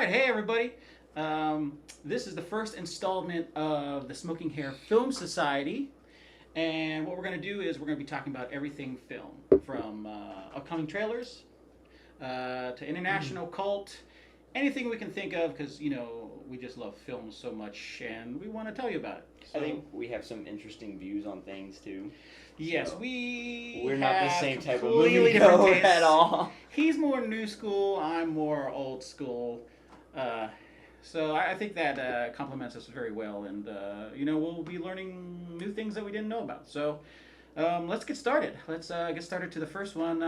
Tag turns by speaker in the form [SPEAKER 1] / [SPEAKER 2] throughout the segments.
[SPEAKER 1] right, hey everybody. This is the first installment of the Smoking Hare Film Society. And what we're going to do is we're going to be talking about everything film, from upcoming trailers to international cult, anything we can think of, because, we just love films so much and we want to tell you about it. So,
[SPEAKER 2] I think we have some interesting views on things too.
[SPEAKER 1] Yes,
[SPEAKER 2] So
[SPEAKER 1] we're
[SPEAKER 2] not the same type of
[SPEAKER 1] completely
[SPEAKER 2] movie
[SPEAKER 1] different
[SPEAKER 2] goer
[SPEAKER 1] tastes.
[SPEAKER 2] at all.
[SPEAKER 1] He's more new school, I'm more old school. So I think that complements us very well, and we'll be learning new things that we didn't know about. So let's get started. Let's get started to the first one.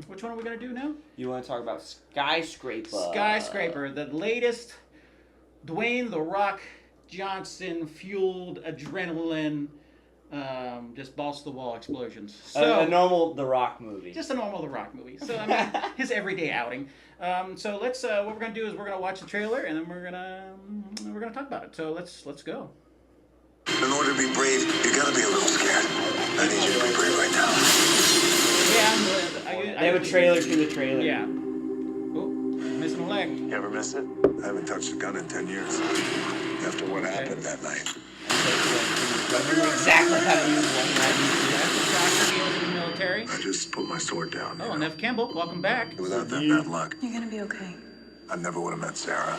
[SPEAKER 1] Which one are we gonna do now?
[SPEAKER 2] You want to talk about Skyscraper?
[SPEAKER 1] Skyscraper, the latest Dwayne "The Rock" Johnson fueled adrenaline, just balls to the wall explosions. So
[SPEAKER 2] a normal The Rock movie.
[SPEAKER 1] Just a normal The Rock movie. So I mean, his everyday outing. So let's. What we're gonna do is we're gonna watch the trailer and then we're gonna talk about it. So let's go.
[SPEAKER 3] In order to be brave, you gotta be a little scared. I need you to be brave right now.
[SPEAKER 1] Yeah,
[SPEAKER 2] they have a trailer to the trailer.
[SPEAKER 1] Yeah. Oh, missing a leg.
[SPEAKER 3] You ever miss it? I haven't touched a gun in 10 years. After what happened that night.
[SPEAKER 2] Exactly how to use one.
[SPEAKER 1] That's the doctor. He was in the military.
[SPEAKER 3] I just put my sword down.
[SPEAKER 1] Oh, Nev Campbell, welcome back.
[SPEAKER 3] Without that bad luck,
[SPEAKER 4] You're gonna be okay.
[SPEAKER 3] I never would have met Sarah.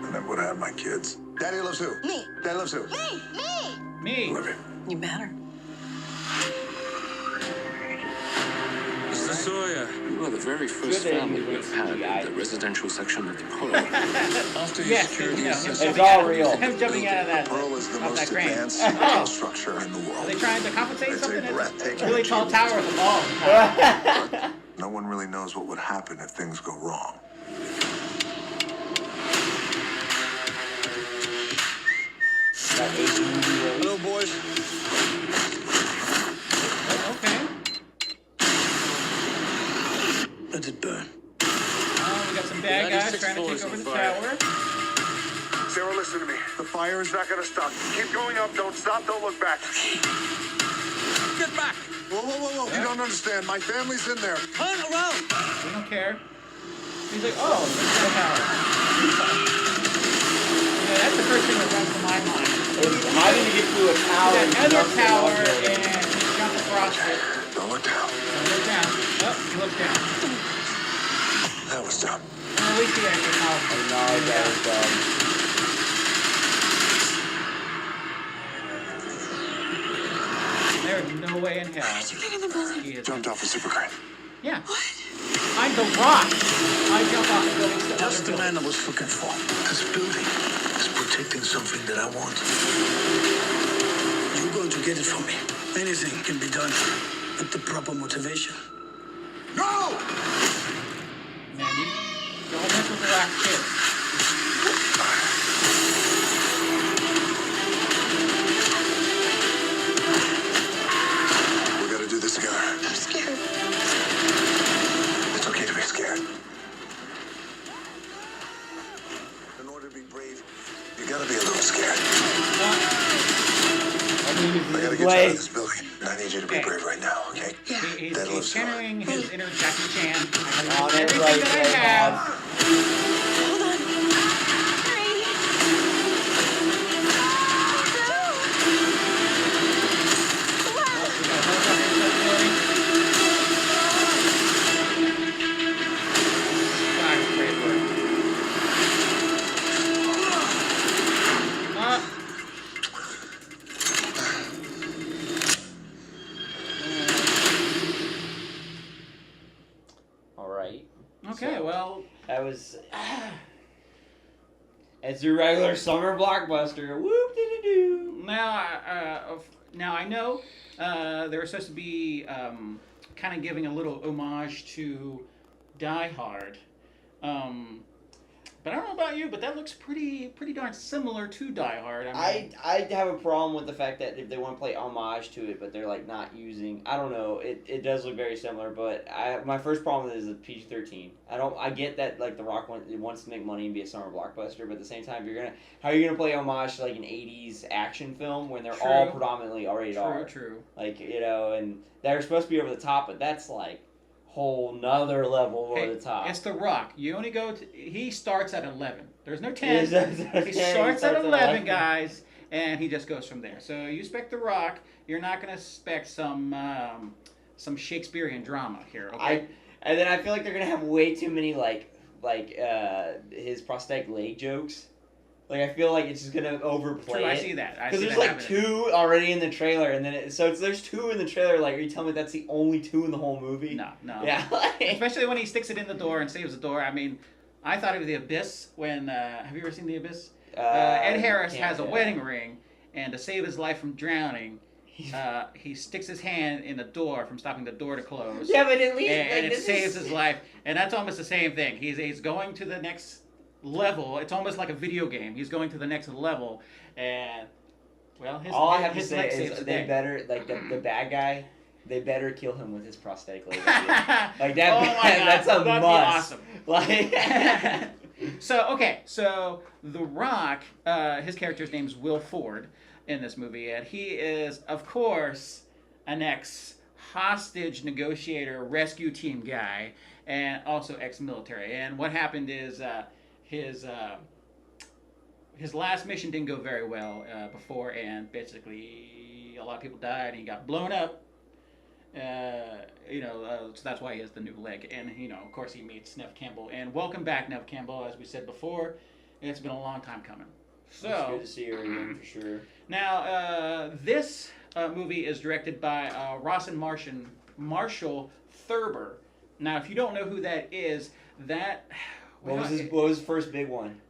[SPEAKER 3] I never would have had my kids. Daddy loves who?
[SPEAKER 4] Me.
[SPEAKER 3] Daddy loves who?
[SPEAKER 1] Me.
[SPEAKER 3] Love you.
[SPEAKER 4] You better.
[SPEAKER 5] Mr. Sawyer, you are the very first
[SPEAKER 2] Good
[SPEAKER 5] family
[SPEAKER 2] thing
[SPEAKER 5] we've had
[SPEAKER 2] CGI.
[SPEAKER 5] in the residential section of the Pearl. After your
[SPEAKER 1] Yes,
[SPEAKER 5] security
[SPEAKER 1] him
[SPEAKER 5] assessment,
[SPEAKER 2] It's all real.
[SPEAKER 1] Him jumping out of that.
[SPEAKER 3] Pearl is the
[SPEAKER 1] off
[SPEAKER 3] most
[SPEAKER 1] that crane.
[SPEAKER 3] advanced
[SPEAKER 1] Oh.
[SPEAKER 3] metal structure in the
[SPEAKER 1] Are
[SPEAKER 3] world.
[SPEAKER 1] they trying to compensate
[SPEAKER 3] It's a
[SPEAKER 1] something? It's
[SPEAKER 3] breathtaking
[SPEAKER 1] a really tall
[SPEAKER 3] achievement.
[SPEAKER 1] tower with a ball.
[SPEAKER 3] No one really knows what would happen if things go wrong.
[SPEAKER 5] hello, boys.
[SPEAKER 1] Okay.
[SPEAKER 5] Let it burn.
[SPEAKER 1] We got some bad guys
[SPEAKER 5] 96
[SPEAKER 1] trying to take
[SPEAKER 5] floors
[SPEAKER 1] over
[SPEAKER 5] on
[SPEAKER 1] the
[SPEAKER 5] fire.
[SPEAKER 1] tower.
[SPEAKER 3] Sarah, listen to me. The fire is not gonna stop. Keep going up. Don't stop. Don't look back.
[SPEAKER 5] Get back!
[SPEAKER 3] Whoa, whoa, whoa, whoa. You don't understand. My family's in there.
[SPEAKER 5] Turn around!
[SPEAKER 1] We don't care. He's like, oh, there's the tower. Yeah, that's the first thing that runs to my mind.
[SPEAKER 2] How did you get to a tower?
[SPEAKER 1] That other tower and jump across it.
[SPEAKER 3] Don't look down.
[SPEAKER 1] Look down. Oh, he looks down.
[SPEAKER 3] That was dumb.
[SPEAKER 1] At least he actually
[SPEAKER 2] Oh,
[SPEAKER 1] helped.
[SPEAKER 2] no, that was
[SPEAKER 1] There's no way in hell
[SPEAKER 4] Did you get in the building?
[SPEAKER 1] he is.
[SPEAKER 3] Jumped off a super crane.
[SPEAKER 1] Yeah. I'm the Rock. I jump off the buildings to
[SPEAKER 6] That's
[SPEAKER 1] other
[SPEAKER 6] the man I
[SPEAKER 1] buildings.
[SPEAKER 6] was looking for. This building is protecting something that I want. You're going to get it from me. Anything can be done with the proper motivation.
[SPEAKER 3] No!
[SPEAKER 1] Man, you don't mess with the Rock kid.
[SPEAKER 3] We gotta do this together.
[SPEAKER 4] I'm scared.
[SPEAKER 3] It's okay to be scared. In order to be brave, you gotta be a little scared. I gotta get you out of this building. And I need you to be
[SPEAKER 1] Okay.
[SPEAKER 3] brave right now, okay?
[SPEAKER 1] He's
[SPEAKER 3] That lives
[SPEAKER 1] channeling his inner Jackie Chan. I
[SPEAKER 2] Oh,
[SPEAKER 1] gotta use
[SPEAKER 2] that's
[SPEAKER 1] everything
[SPEAKER 2] right,
[SPEAKER 1] that I
[SPEAKER 2] right,
[SPEAKER 1] have.
[SPEAKER 4] Hold on. Hurry.
[SPEAKER 2] Alright.
[SPEAKER 1] Okay,
[SPEAKER 2] So,
[SPEAKER 1] well,
[SPEAKER 2] that was. It's your regular summer blockbuster. Whoop dee doo.
[SPEAKER 1] now I know they were supposed to be kind of giving a little homage to Die Hard. But I don't know about you, but that looks pretty darn similar to Die Hard.
[SPEAKER 2] I have a problem with the fact that if they want to play homage to it, but they're like not using. I don't know. It does look very similar, but my first problem is the PG-13. I get that like The Rock wants to make money and be a summer blockbuster, but at the same time, how are you gonna play homage to like an '80s action film when they're all predominantly rated R?
[SPEAKER 1] True.
[SPEAKER 2] Like and they're supposed to be over the top, but that's like whole nother level over
[SPEAKER 1] Hey,
[SPEAKER 2] the top.
[SPEAKER 1] it's The Rock. You only go to. He starts at 11. There's no 10.
[SPEAKER 2] He
[SPEAKER 1] He starts at 11, guys, and he just goes from there. So you expect The Rock. You're not going to expect some Shakespearean drama here. Okay.
[SPEAKER 2] And then I feel like they're gonna have way too many his prosthetic leg jokes. Like I feel like it's just gonna overplay.
[SPEAKER 1] True, I
[SPEAKER 2] it.
[SPEAKER 1] see that.
[SPEAKER 2] Because there's like two already in the trailer, and then there's two in the trailer. Like, are you telling me that's the only two in the whole movie?
[SPEAKER 1] No.
[SPEAKER 2] Yeah.
[SPEAKER 1] Especially when he sticks it in the door and saves the door. I mean, I thought of The Abyss when. Have you ever seen The Abyss? Ed Harris has a wedding ring, and to save his life from drowning, he sticks his hand in the door from stopping the door to close.
[SPEAKER 2] Yeah, but at least
[SPEAKER 1] and it saves his life. And that's almost the same thing. He's going to the next level. It's almost like a video game. He's going to the next level, and well,
[SPEAKER 2] all I have to
[SPEAKER 1] his
[SPEAKER 2] say
[SPEAKER 1] leg
[SPEAKER 2] is
[SPEAKER 1] saves the
[SPEAKER 2] they
[SPEAKER 1] day.
[SPEAKER 2] better the bad guy. They better kill him with his prosthetic leg. Like that.
[SPEAKER 1] Oh my God,
[SPEAKER 2] that's a
[SPEAKER 1] that'd
[SPEAKER 2] must.
[SPEAKER 1] be awesome.
[SPEAKER 2] Like.
[SPEAKER 1] So The Rock, his character's name's Will Ford in this movie, and he is, of course, an ex-hostage negotiator, rescue team guy, and also ex-military. And what happened is his last mission didn't go very well before, and basically a lot of people died, and he got blown up. So that's why he has the new leg. And, of course, he meets Nev Campbell. And welcome back, Nev Campbell, as we said before. It's been a long time coming. So
[SPEAKER 2] It's good to see her again, for sure.
[SPEAKER 1] Now, this movie is directed by Rawson Marshall Thurber. Now, if you don't know who that is,
[SPEAKER 2] What was his first big one?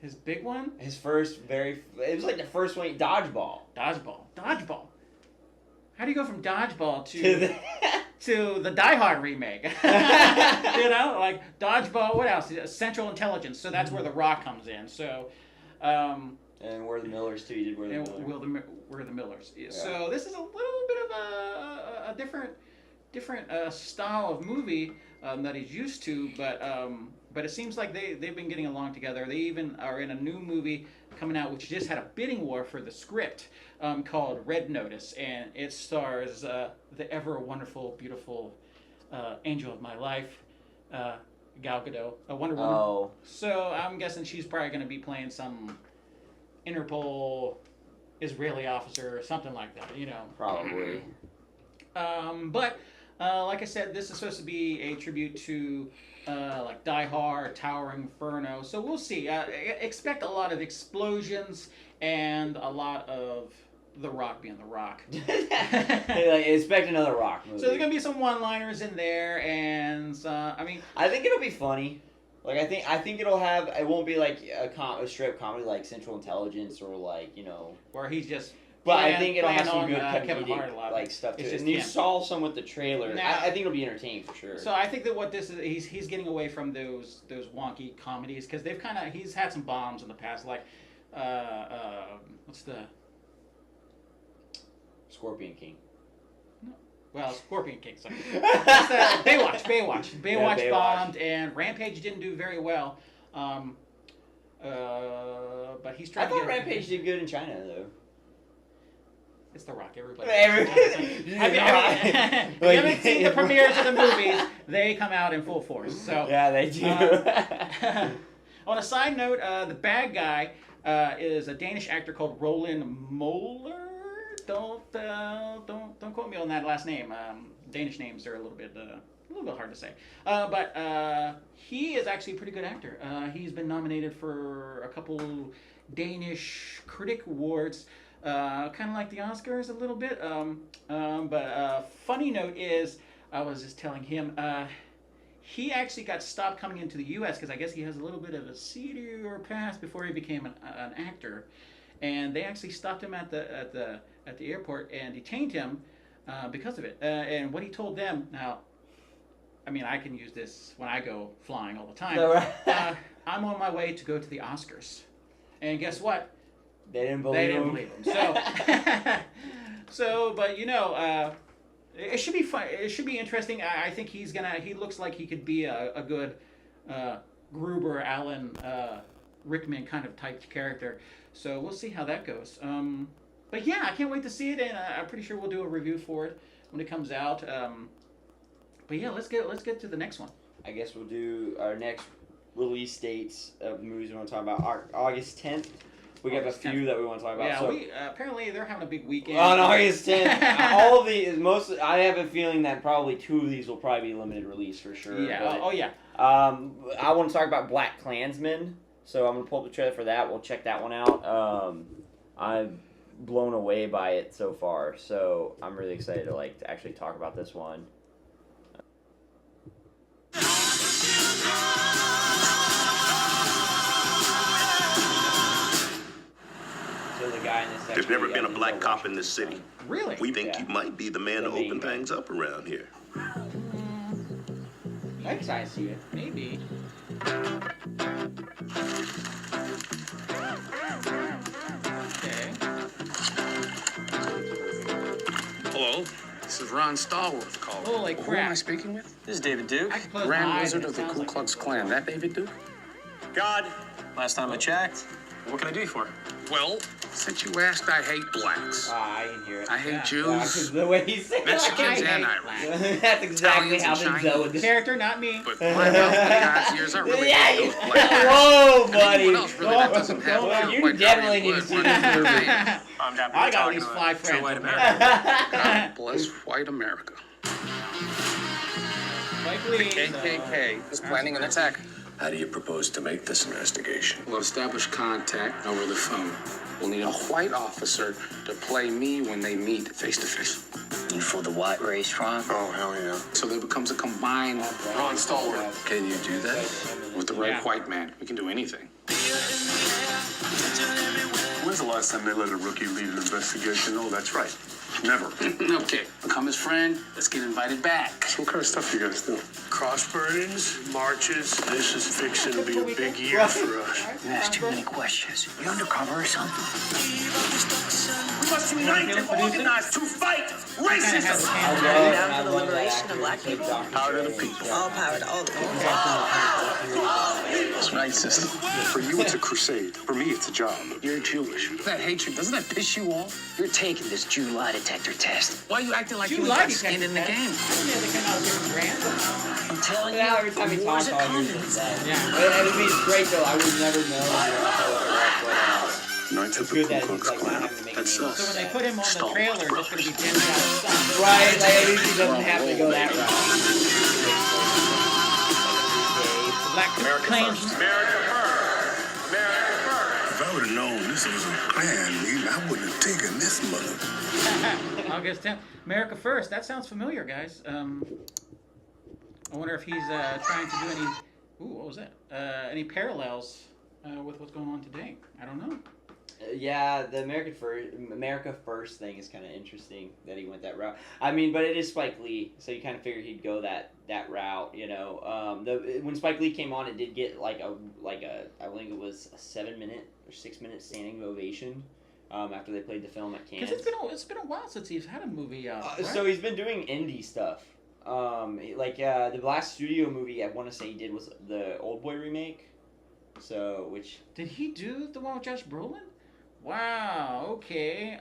[SPEAKER 1] His big one?
[SPEAKER 2] His first it was like the first one, Dodgeball.
[SPEAKER 1] Dodgeball. How do you go from Dodgeball
[SPEAKER 2] To
[SPEAKER 1] to the Die Hard remake? Like Dodgeball. What else? Central Intelligence. So that's where The Rock comes in. So,
[SPEAKER 2] and We're the Millers too. You did We're the Millers.
[SPEAKER 1] We're the Millers.
[SPEAKER 2] Yeah.
[SPEAKER 1] So this is a little bit of a different style of movie that he's used to, but it seems like they've been getting along together. They even are in a new movie coming out, which just had a bidding war for the script, called Red Notice, and it stars the ever wonderful, beautiful angel of my life, Gal Gadot, a Wonder Woman.
[SPEAKER 2] Oh.
[SPEAKER 1] So I'm guessing she's probably going to be playing some Interpol Israeli officer or something like that,
[SPEAKER 2] Probably.
[SPEAKER 1] But like I said, this is supposed to be a tribute to like Die Hard, Towering Inferno. So we'll see. Expect a lot of explosions and a lot of The Rock being The Rock.
[SPEAKER 2] Expect another Rock movie.
[SPEAKER 1] So there's gonna be some one-liners in there, and
[SPEAKER 2] I think it'll be funny. Like I think it'll have. It won't be like a straight comedy like Central Intelligence or
[SPEAKER 1] where he's just.
[SPEAKER 2] But I think it'll have some
[SPEAKER 1] on,
[SPEAKER 2] good
[SPEAKER 1] Kevin Hart a lot.
[SPEAKER 2] comedic stuff to
[SPEAKER 1] It's
[SPEAKER 2] it.
[SPEAKER 1] just
[SPEAKER 2] And you
[SPEAKER 1] him.
[SPEAKER 2] saw some with the trailer.
[SPEAKER 1] Now-
[SPEAKER 2] I think it'll be entertaining for sure.
[SPEAKER 1] So I think that what this is, he's getting away from those wonky comedies, because he's had some bombs in the past, like what's the
[SPEAKER 2] Scorpion King.
[SPEAKER 1] Scorpion King. Sorry. That's the Baywatch.
[SPEAKER 2] Baywatch.
[SPEAKER 1] Bombed, and Rampage didn't do very well. But he's
[SPEAKER 2] I
[SPEAKER 1] trying to
[SPEAKER 2] thought
[SPEAKER 1] get
[SPEAKER 2] Rampage did good in China though.
[SPEAKER 1] It's The Rock. Everybody.
[SPEAKER 2] Have
[SPEAKER 1] If you haven't seen the premieres of the movies, they come out in full force. So
[SPEAKER 2] yeah, they do.
[SPEAKER 1] On a side note, the bad guy is a Danish actor called Roland Moller. Don't quote me on that last name. Danish names are a little bit hard to say. But he is actually a pretty good actor. He's been nominated for a couple Danish critic awards. Kind of like the Oscars a little bit. But funny note is, I was just telling him, he actually got stopped coming into the U.S. because I guess he has a little bit of a seedier past before he became an actor, and they actually stopped him at the airport and detained him because of it. And what he told them, now, I mean, I can use this when I go flying all the time. I'm on my way to go to the Oscars, and guess what?
[SPEAKER 2] They didn't believe him.
[SPEAKER 1] So, but it should be fun. It should be interesting. I think he looks like he could be a good Gruber, Alan Rickman kind of type character. So we'll see how that goes. But yeah, I can't wait to see it, and I'm pretty sure we'll do a review for it when it comes out. But yeah, let's get to the next one.
[SPEAKER 2] I guess we'll do our next release dates of movies we want to talk about. August 10th. We got a
[SPEAKER 1] August
[SPEAKER 2] few
[SPEAKER 1] 10th.
[SPEAKER 2] that we want to talk about.
[SPEAKER 1] Yeah,
[SPEAKER 2] so,
[SPEAKER 1] we apparently they're having a big weekend.
[SPEAKER 2] on August 10th, all of these, I have a feeling that probably 2 of these will probably be limited release for sure.
[SPEAKER 1] Yeah.
[SPEAKER 2] But,
[SPEAKER 1] Oh yeah.
[SPEAKER 2] I want to talk about Black Klansman, so I'm gonna pull up the trailer for that. We'll check that one out. I'm blown away by it so far, so I'm really excited to actually talk about this one. So the guy in this.
[SPEAKER 3] There's never been a black cop in this city.
[SPEAKER 1] Really?
[SPEAKER 3] We think
[SPEAKER 2] Yeah.
[SPEAKER 3] you might be the man to
[SPEAKER 2] The main
[SPEAKER 3] open
[SPEAKER 2] guy.
[SPEAKER 3] things up around here.
[SPEAKER 2] I'm excited to see it.
[SPEAKER 1] Maybe. Okay.
[SPEAKER 5] Hello, this is Ron Stallworth calling.
[SPEAKER 1] Holy
[SPEAKER 5] Who am
[SPEAKER 1] crap.
[SPEAKER 5] I speaking with?
[SPEAKER 7] This is David Duke.
[SPEAKER 1] I can close my
[SPEAKER 5] Grand
[SPEAKER 1] eyes
[SPEAKER 5] Wizard
[SPEAKER 1] and
[SPEAKER 5] of
[SPEAKER 1] it
[SPEAKER 5] the
[SPEAKER 1] sounds
[SPEAKER 5] Ku
[SPEAKER 1] like
[SPEAKER 5] Klux
[SPEAKER 1] it's
[SPEAKER 5] Klan.
[SPEAKER 1] fun.
[SPEAKER 5] That David Duke?
[SPEAKER 7] God, last time I checked. What can I do you for?
[SPEAKER 5] Well, since you asked, I hate blacks.
[SPEAKER 2] I didn't hear it.
[SPEAKER 5] I hate
[SPEAKER 1] Yeah.
[SPEAKER 5] Jews,
[SPEAKER 2] The way he said
[SPEAKER 5] Mexicans,
[SPEAKER 2] it.
[SPEAKER 5] and
[SPEAKER 1] hate
[SPEAKER 5] Irish.
[SPEAKER 2] That's exactly
[SPEAKER 5] Italians
[SPEAKER 2] how
[SPEAKER 5] and
[SPEAKER 2] Denzel would
[SPEAKER 5] Chinese.
[SPEAKER 1] Character, not me.
[SPEAKER 5] But my mouth God's ears aren't really
[SPEAKER 2] Yeah,
[SPEAKER 5] good
[SPEAKER 2] you.
[SPEAKER 5] those black guys.
[SPEAKER 2] Whoa,
[SPEAKER 5] And
[SPEAKER 2] buddy.
[SPEAKER 5] anyone else really that doesn't have
[SPEAKER 2] Well, you
[SPEAKER 5] white
[SPEAKER 2] definitely
[SPEAKER 5] Italian
[SPEAKER 2] need to
[SPEAKER 5] blood
[SPEAKER 2] see
[SPEAKER 5] running through their veins.
[SPEAKER 7] I'm happy
[SPEAKER 1] I
[SPEAKER 7] to
[SPEAKER 1] got
[SPEAKER 7] talk
[SPEAKER 1] these
[SPEAKER 7] to
[SPEAKER 1] fly
[SPEAKER 7] a
[SPEAKER 1] friends
[SPEAKER 7] true white
[SPEAKER 1] over
[SPEAKER 7] American.
[SPEAKER 5] God bless white America.
[SPEAKER 1] Like Lee.
[SPEAKER 5] KKK is planning an attack.
[SPEAKER 3] How do you propose to make this investigation?
[SPEAKER 5] We'll establish contact over the phone. We'll need a white officer to play me when they meet face to face.
[SPEAKER 6] You for the white race, Ron?
[SPEAKER 3] Oh, hell yeah.
[SPEAKER 5] So there becomes a combined Ron Stallworth.
[SPEAKER 3] Can you do that?
[SPEAKER 5] With the right
[SPEAKER 1] Yeah.
[SPEAKER 5] white man, we can do anything.
[SPEAKER 3] When's the last time they let a rookie lead an investigation? Oh, that's right. Never.
[SPEAKER 5] Okay, become his friend. Let's get invited back.
[SPEAKER 3] What kind of stuff you guys do?
[SPEAKER 8] Cross burnings, marches. This is fixing to be a big year for us.
[SPEAKER 6] You ask too many questions. You undercover or something?
[SPEAKER 8] We must unite and organize to fight racism.
[SPEAKER 4] Down for the liberation of black people?
[SPEAKER 2] Power to the people.
[SPEAKER 4] All power to all the people.
[SPEAKER 5] That's right, sister.
[SPEAKER 3] For you, it's a crusade. For me, it's a job.
[SPEAKER 5] You're Jewish. That hatred, doesn't that piss you off?
[SPEAKER 6] You're taking this Jew lie detector test.
[SPEAKER 5] Why are you acting like
[SPEAKER 1] You
[SPEAKER 5] you
[SPEAKER 1] like
[SPEAKER 5] got skin in the game?
[SPEAKER 1] Yeah, they come out with different brands.
[SPEAKER 6] I'm telling
[SPEAKER 2] Now
[SPEAKER 6] you,
[SPEAKER 2] every time he
[SPEAKER 6] the
[SPEAKER 2] talks,
[SPEAKER 6] war's a
[SPEAKER 2] all I hear
[SPEAKER 6] coming.
[SPEAKER 2] is that.
[SPEAKER 1] Yeah.
[SPEAKER 2] But it'd be great though. I would never know.
[SPEAKER 3] Knights of
[SPEAKER 2] It's
[SPEAKER 3] the
[SPEAKER 2] good
[SPEAKER 3] Ku
[SPEAKER 2] that
[SPEAKER 3] Klux
[SPEAKER 2] he's like not
[SPEAKER 3] Klan.
[SPEAKER 2] having to make a
[SPEAKER 3] That's
[SPEAKER 2] name.
[SPEAKER 3] us.
[SPEAKER 1] So when they put him on the trailer, it's going to be Denzel's son.
[SPEAKER 2] Right, like at least he doesn't have to go that route.
[SPEAKER 1] Black Klansman.
[SPEAKER 8] America first. America first.
[SPEAKER 3] If I would have known this was a plan, I wouldn't have taken this mother.
[SPEAKER 1] August 10th. America First. That sounds familiar, guys. I wonder if he's trying to do any. Ooh, what was that? Any parallels with what's going on today? I don't know.
[SPEAKER 2] Yeah, the America First thing is kind of interesting that he went that route. I mean, but it is Spike Lee, so you kind of figured he'd go that route, you know. When Spike Lee came on, it did get like a I think it was a 7-minute or 6-minute standing ovation after they played the film at Cannes.
[SPEAKER 1] Because it's been a while since he's had a movie out. Right?
[SPEAKER 2] So he's been doing indie stuff. The last studio movie I want to say he did was the Old Boy remake. So which
[SPEAKER 1] Did he do the one with Josh Brolin? Wow. Okay.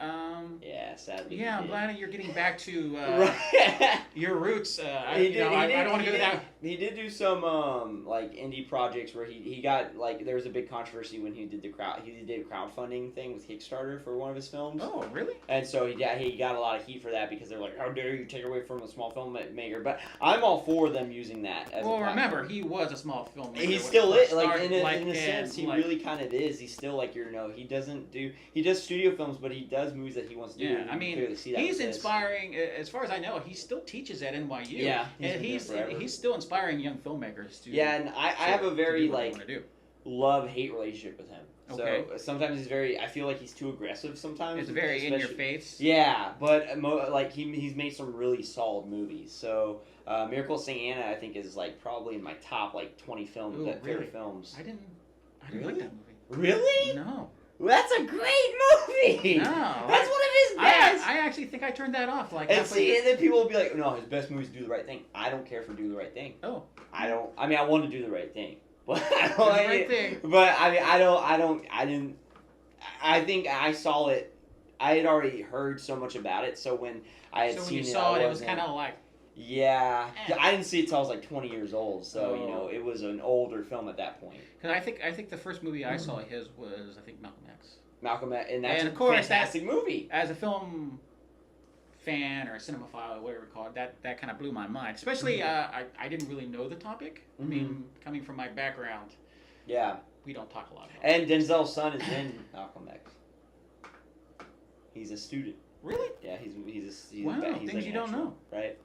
[SPEAKER 2] yeah, sadly.
[SPEAKER 1] Yeah, I'm
[SPEAKER 2] he
[SPEAKER 1] glad that you're getting back to
[SPEAKER 2] Right.
[SPEAKER 1] your roots. I
[SPEAKER 2] He did-
[SPEAKER 1] don't
[SPEAKER 2] he did-
[SPEAKER 1] want to
[SPEAKER 2] he
[SPEAKER 1] go
[SPEAKER 2] did-
[SPEAKER 1] that.
[SPEAKER 2] He did do some like indie projects where he got like there was a big controversy when he did a crowdfunding thing with Kickstarter for one of his films.
[SPEAKER 1] Oh, really?
[SPEAKER 2] And so he got a lot of heat for that because they're like, how dare you take away from a small filmmaker? But I'm all for them using that. As a
[SPEAKER 1] Well,
[SPEAKER 2] platform.
[SPEAKER 1] remember, he was a small filmmaker.
[SPEAKER 2] He
[SPEAKER 1] when
[SPEAKER 2] still
[SPEAKER 1] he
[SPEAKER 2] is,
[SPEAKER 1] first
[SPEAKER 2] like
[SPEAKER 1] started,
[SPEAKER 2] in a sense, he really kind of is. He's still like he does studio films, but he does movies that he wants to do.
[SPEAKER 1] Yeah,
[SPEAKER 2] and
[SPEAKER 1] I
[SPEAKER 2] you can
[SPEAKER 1] mean,
[SPEAKER 2] clearly see that
[SPEAKER 1] he's
[SPEAKER 2] with this.
[SPEAKER 1] inspiring. As far as I know, he still teaches at NYU.
[SPEAKER 2] Yeah,
[SPEAKER 1] and
[SPEAKER 2] he's been there forever.
[SPEAKER 1] he's still inspiring young filmmakers to.
[SPEAKER 2] Yeah, and I have a
[SPEAKER 1] to
[SPEAKER 2] very
[SPEAKER 1] do what they
[SPEAKER 2] like
[SPEAKER 1] wanna do.
[SPEAKER 2] love-hate relationship with him.
[SPEAKER 1] Okay.
[SPEAKER 2] So sometimes he's very. I feel like he's too aggressive sometimes.
[SPEAKER 1] It's very in your
[SPEAKER 2] especially-
[SPEAKER 1] face.
[SPEAKER 2] Yeah, but like he's made some really solid movies. So Miracle of St. Anna, I think, is like probably in my top like 20
[SPEAKER 1] Ooh,
[SPEAKER 2] favorite
[SPEAKER 1] really?
[SPEAKER 2] films.
[SPEAKER 1] I didn't
[SPEAKER 2] Really?
[SPEAKER 1] like that movie.
[SPEAKER 2] Really?
[SPEAKER 1] No.
[SPEAKER 2] That's a great movie.
[SPEAKER 1] No,
[SPEAKER 2] That's one of his best.
[SPEAKER 1] I actually think I turned that off. Like,
[SPEAKER 2] And
[SPEAKER 1] halfway
[SPEAKER 2] see, and then people will be like, "No, his best movie is Do the Right Thing." I don't care for Do the Right Thing.
[SPEAKER 1] Oh.
[SPEAKER 2] I don't. I mean, I want to do the right thing, but I don't
[SPEAKER 1] Do the
[SPEAKER 2] like
[SPEAKER 1] Right
[SPEAKER 2] it.
[SPEAKER 1] Thing.
[SPEAKER 2] But I mean, I didn't. I think I saw it. I had already heard so much about it, so when I had
[SPEAKER 1] So when
[SPEAKER 2] seen
[SPEAKER 1] you
[SPEAKER 2] it,
[SPEAKER 1] saw
[SPEAKER 2] I
[SPEAKER 1] it, it was
[SPEAKER 2] wasn't-
[SPEAKER 1] kind of like.
[SPEAKER 2] Yeah,
[SPEAKER 1] Eh.
[SPEAKER 2] I didn't see it till I was like 20 years old, so you know
[SPEAKER 1] Oh.
[SPEAKER 2] it was an older film at that point.
[SPEAKER 1] Because I think the first movie I saw of his was I think Malcolm X.
[SPEAKER 2] Malcolm X, and that's
[SPEAKER 1] And
[SPEAKER 2] a
[SPEAKER 1] of course,
[SPEAKER 2] fantastic movie.
[SPEAKER 1] As a film fan or a cinemaphile, whatever you call it, that kind of blew my mind. Especially, I didn't really know the topic. I mean, coming from my background,
[SPEAKER 2] Yeah,
[SPEAKER 1] we don't talk a lot about
[SPEAKER 2] and Denzel's son is in Malcolm X. He's a student.
[SPEAKER 1] Really?
[SPEAKER 2] Yeah, he's
[SPEAKER 1] Wow,
[SPEAKER 2] he's
[SPEAKER 1] things
[SPEAKER 2] like
[SPEAKER 1] you
[SPEAKER 2] an
[SPEAKER 1] don't
[SPEAKER 2] extra,
[SPEAKER 1] know.
[SPEAKER 2] right?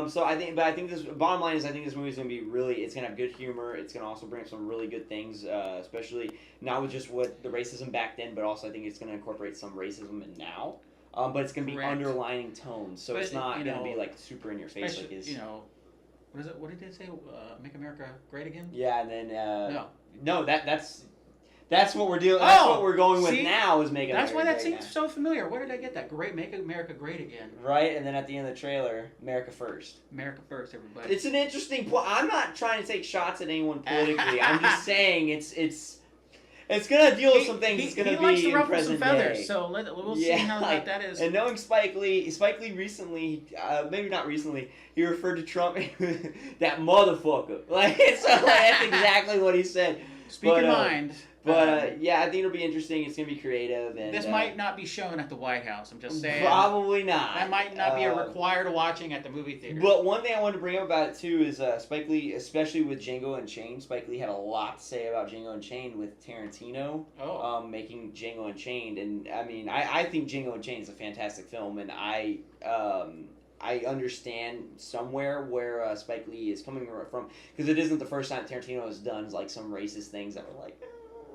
[SPEAKER 2] So I think this bottom line is I think this movie is going to be it's going to have good humor. It's going to also bring up some really good things, especially not with just what the racism back then, but also I think it's going to incorporate some racism in now. But it's going to be
[SPEAKER 1] Correct.
[SPEAKER 2] underlining tones, so
[SPEAKER 1] But
[SPEAKER 2] it's not
[SPEAKER 1] you
[SPEAKER 2] going to be
[SPEAKER 1] know,
[SPEAKER 2] like super in your face like
[SPEAKER 1] Especially,
[SPEAKER 2] his.
[SPEAKER 1] you know, what is it? What did it say? Make America Great Again?
[SPEAKER 2] Yeah, and then
[SPEAKER 1] No.
[SPEAKER 2] that's what we're doing. That's
[SPEAKER 1] Oh,
[SPEAKER 2] what we're going with
[SPEAKER 1] see?
[SPEAKER 2] now is making.
[SPEAKER 1] That's why that
[SPEAKER 2] America Great
[SPEAKER 1] seems so familiar. Where did I get that? Make America Great Again.
[SPEAKER 2] Again. Right, and then at the end of the trailer, America First.
[SPEAKER 1] America First, everybody.
[SPEAKER 2] It's an interesting point. I'm not trying to take shots at anyone politically. I'm just saying it's gonna deal with some things. It's gonna
[SPEAKER 1] he
[SPEAKER 2] be
[SPEAKER 1] likes to
[SPEAKER 2] in
[SPEAKER 1] ruffle some
[SPEAKER 2] present
[SPEAKER 1] feathers,
[SPEAKER 2] day.
[SPEAKER 1] so we'll see how
[SPEAKER 2] like,
[SPEAKER 1] that is.
[SPEAKER 2] And knowing Spike Lee recently, maybe not recently, he referred to Trump that motherfucker. That's exactly what he said.
[SPEAKER 1] Speak your mind.
[SPEAKER 2] Yeah, I think it'll be interesting. It's gonna be creative, and
[SPEAKER 1] This might not be shown at the White House. I'm just saying.
[SPEAKER 2] Probably not.
[SPEAKER 1] That might not be a required watching at the movie theater.
[SPEAKER 2] But one thing I wanted to bring up about it too is Spike Lee, especially with Django Unchained. Spike Lee had a lot to say about Django Unchained with Tarantino making Django Unchained, and I mean, I think Django Unchained is a fantastic film, and I understand somewhere where Spike Lee is coming from, because it isn't the first time Tarantino has done like some racist things that were like.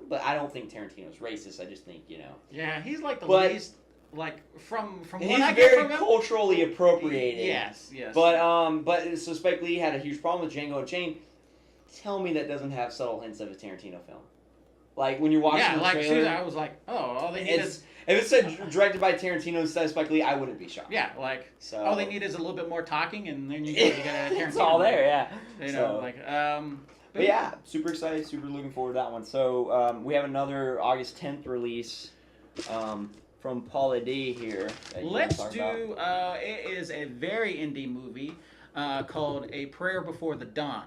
[SPEAKER 2] But I don't think Tarantino's racist. I just think, you know.
[SPEAKER 1] Yeah, he's like the
[SPEAKER 2] But
[SPEAKER 1] least, like from what
[SPEAKER 2] he's
[SPEAKER 1] I get
[SPEAKER 2] very
[SPEAKER 1] from him.
[SPEAKER 2] culturally appropriated.
[SPEAKER 1] Yes.
[SPEAKER 2] But so Spike Lee had a huge problem with Django Unchained. Tell me that doesn't have subtle hints of a Tarantino film. Like when you're watching the trailer.
[SPEAKER 1] Seriously, I was like, oh, all they need is.
[SPEAKER 2] If it said directed by Tarantino instead of Spike Lee, I wouldn't be shocked.
[SPEAKER 1] Yeah, like
[SPEAKER 2] so,
[SPEAKER 1] all they need is a little bit more talking, and then you got a Tarantino.
[SPEAKER 2] It's all there, yeah.
[SPEAKER 1] You know,
[SPEAKER 2] so. But yeah, super excited, super looking forward to that one. So we have another August 10th release from Paula D here.
[SPEAKER 1] Let's do. It is a very indie movie called A Prayer Before the Dawn.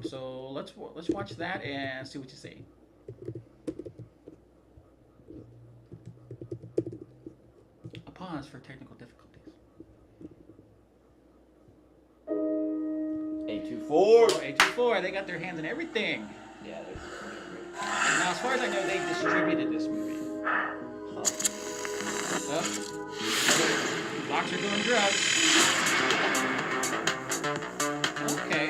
[SPEAKER 1] So let's watch that and see what you see. A pause for technical difficulties.
[SPEAKER 2] 824.
[SPEAKER 1] 824. They got their hands in everything.
[SPEAKER 2] Yeah.
[SPEAKER 1] Now, as far as I know, they distributed this movie. Blocks are doing drugs. Okay.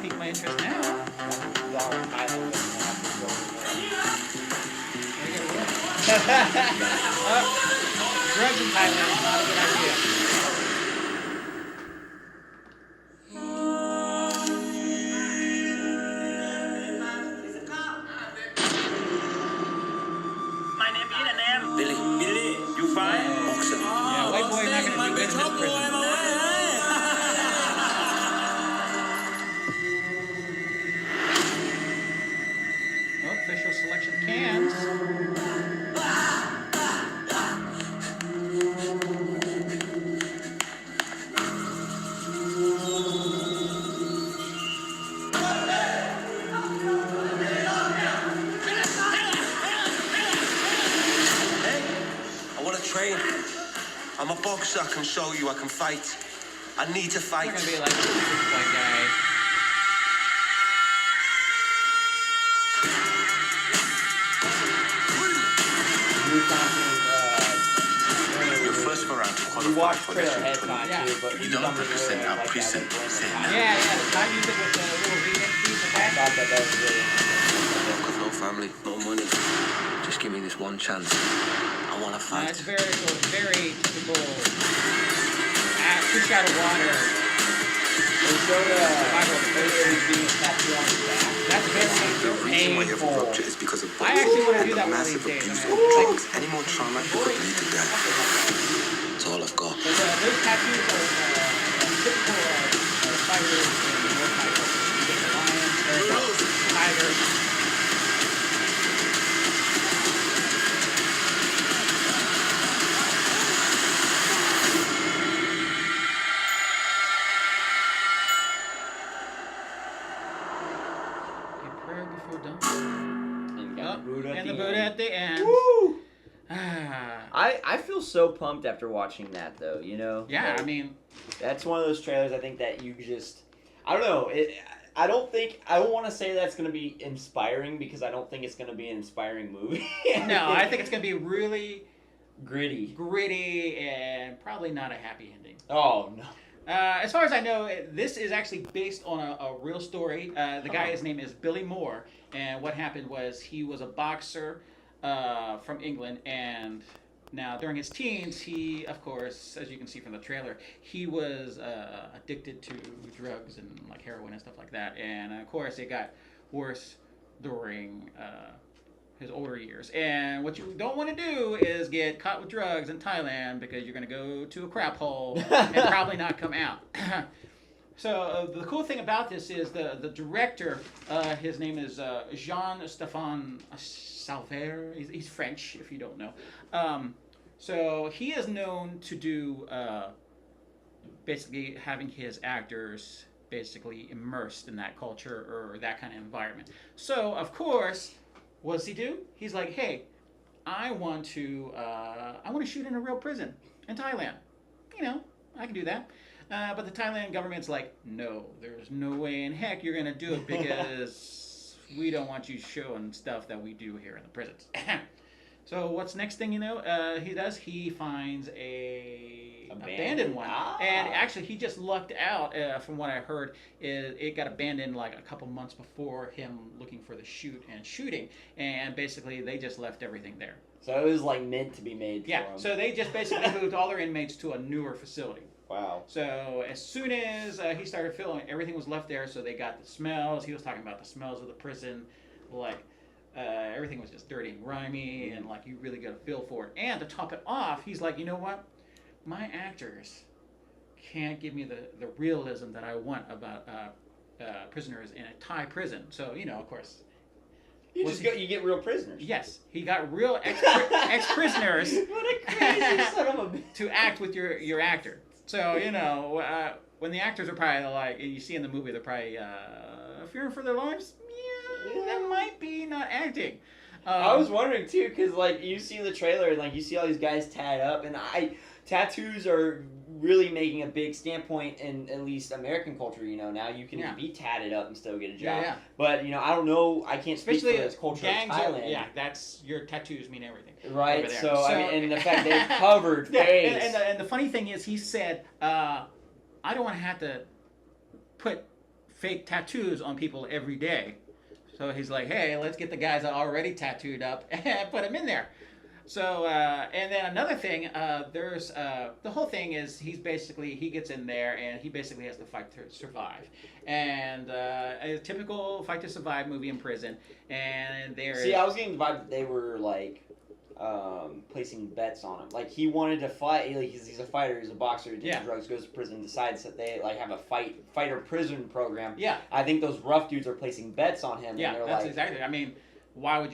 [SPEAKER 1] Piqued my interest now. Drugs in Thailand is not a good idea.
[SPEAKER 8] Billy, you fine?
[SPEAKER 1] Yeah, white boy not gonna do good in this prison. Oh, official selection of cans.
[SPEAKER 3] I want to train. I'm a boxer. I can show you. I can fight. I need to
[SPEAKER 1] It's
[SPEAKER 3] fight.
[SPEAKER 1] not gonna be like this white guy.
[SPEAKER 3] Your first round to
[SPEAKER 2] You
[SPEAKER 3] qualify
[SPEAKER 2] watched
[SPEAKER 3] for
[SPEAKER 2] trailer
[SPEAKER 3] this
[SPEAKER 2] ahead of time
[SPEAKER 1] Yeah.
[SPEAKER 2] too, but
[SPEAKER 3] You don't represent our prison.
[SPEAKER 1] Yeah, the Thai music with the little remix piece of
[SPEAKER 2] I
[SPEAKER 1] that.
[SPEAKER 2] thought that was really
[SPEAKER 3] I've got no family, no money. Just give me this one chance. I want to fight.
[SPEAKER 1] It's very typical fish out of water.
[SPEAKER 2] They showed earlier he's being a tattoo on his back.
[SPEAKER 1] That's
[SPEAKER 3] The
[SPEAKER 1] very
[SPEAKER 3] reason why you have a
[SPEAKER 1] painful.
[SPEAKER 3] rupture is because of
[SPEAKER 1] I actually want to do
[SPEAKER 3] and
[SPEAKER 1] that
[SPEAKER 3] the
[SPEAKER 1] one of
[SPEAKER 3] massive
[SPEAKER 1] these days.
[SPEAKER 3] abuse
[SPEAKER 1] man.
[SPEAKER 3] of drugs. Any more trauma, you could bleed to death. That's all I've got.
[SPEAKER 1] But those tattoos are typical fighters in Muay Thai culture. You get the lion, tiger.
[SPEAKER 2] I feel so pumped after watching that, though. You know.
[SPEAKER 1] Yeah,
[SPEAKER 2] Like,
[SPEAKER 1] I mean,
[SPEAKER 2] that's one of those trailers I think that you just. I don't know. I don't want to say that's going to be inspiring because I don't think it's going to be an inspiring movie.
[SPEAKER 1] no, I think it's gonna be really
[SPEAKER 2] gritty.
[SPEAKER 1] and probably not a happy ending.
[SPEAKER 2] Oh no.
[SPEAKER 1] As far as I know, this is actually based on a real story. The guy, his name is Billy Moore, and what happened was he was a boxer from England, and now during his teens, he, of course, as you can see from the trailer, he was addicted to drugs and like heroin and stuff like that, and of course it got worse during his older years. And what you don't want to do is get caught with drugs in Thailand because you're going to go to a crap hole and probably not come out. So the cool thing about this is the director, his name is Jean-Stéphane Salver. He's French, if you don't know. So he is known to do basically having his actors basically immersed in that culture or that kind of environment. So, of course, what does he do? He's like, hey, I want to shoot in a real prison in Thailand. You know, I can do that. But the Thailand government's like, no, there's no way in heck you're going to do it because we don't want you showing stuff that we do here in the prisons. So what's next thing you know he does? He finds a abandoned one. And actually he just lucked out, from what I heard, it got abandoned like a couple months before him looking for the shooting. And basically they just left everything there.
[SPEAKER 2] So it was like meant to be made for him.
[SPEAKER 1] So they just basically moved all their inmates to a newer facility.
[SPEAKER 2] Wow.
[SPEAKER 1] So as soon as he started filming, everything was left there. So they got the smells. He was talking about the smells of the prison, like everything was just dirty and grimy, and like you really got a feel for it. And to top it off, he's like, you know what? My actors can't give me the realism that I want about prisoners in a Thai prison. So you know, of course.
[SPEAKER 2] You get real prisoners.
[SPEAKER 1] Yes, he got real ex-prisoners.
[SPEAKER 2] What a crazy son of a bitch.
[SPEAKER 1] To act with your actor. So, you know, when the actors are probably like, and you see in the movie, they're probably fearing for their lives. Yeah, that might be not acting.
[SPEAKER 2] I was wondering too, because like you see the trailer and like you see all these guys tatted up, and tattoos are really making a big standpoint in at least American culture. You know, now you can be tatted up and still get a job. Yeah. But you know, I don't know. I can't speak for this culture of Thailand.
[SPEAKER 1] That's your tattoos mean everything.
[SPEAKER 2] Right. So I mean, and the fact they covered face.
[SPEAKER 1] And the funny thing is, he said, "I don't want to have to put fake tattoos on people every day." So he's like, "Hey, let's get the guys that are already tattooed up and put them in there." So, and then another thing, there's, the whole thing is he gets in there and he basically has to fight to survive. And a typical fight to survive movie in prison. And
[SPEAKER 2] I was getting the vibe that they were like, placing bets on him. Like he wanted to fight, like he's a fighter, he's a boxer, takes drugs, goes to prison, decides that they like have a fighter prison program.
[SPEAKER 1] Yeah.
[SPEAKER 2] I think those rough dudes are placing bets on him.
[SPEAKER 1] Yeah,
[SPEAKER 2] and
[SPEAKER 1] that's exactly. I mean, why would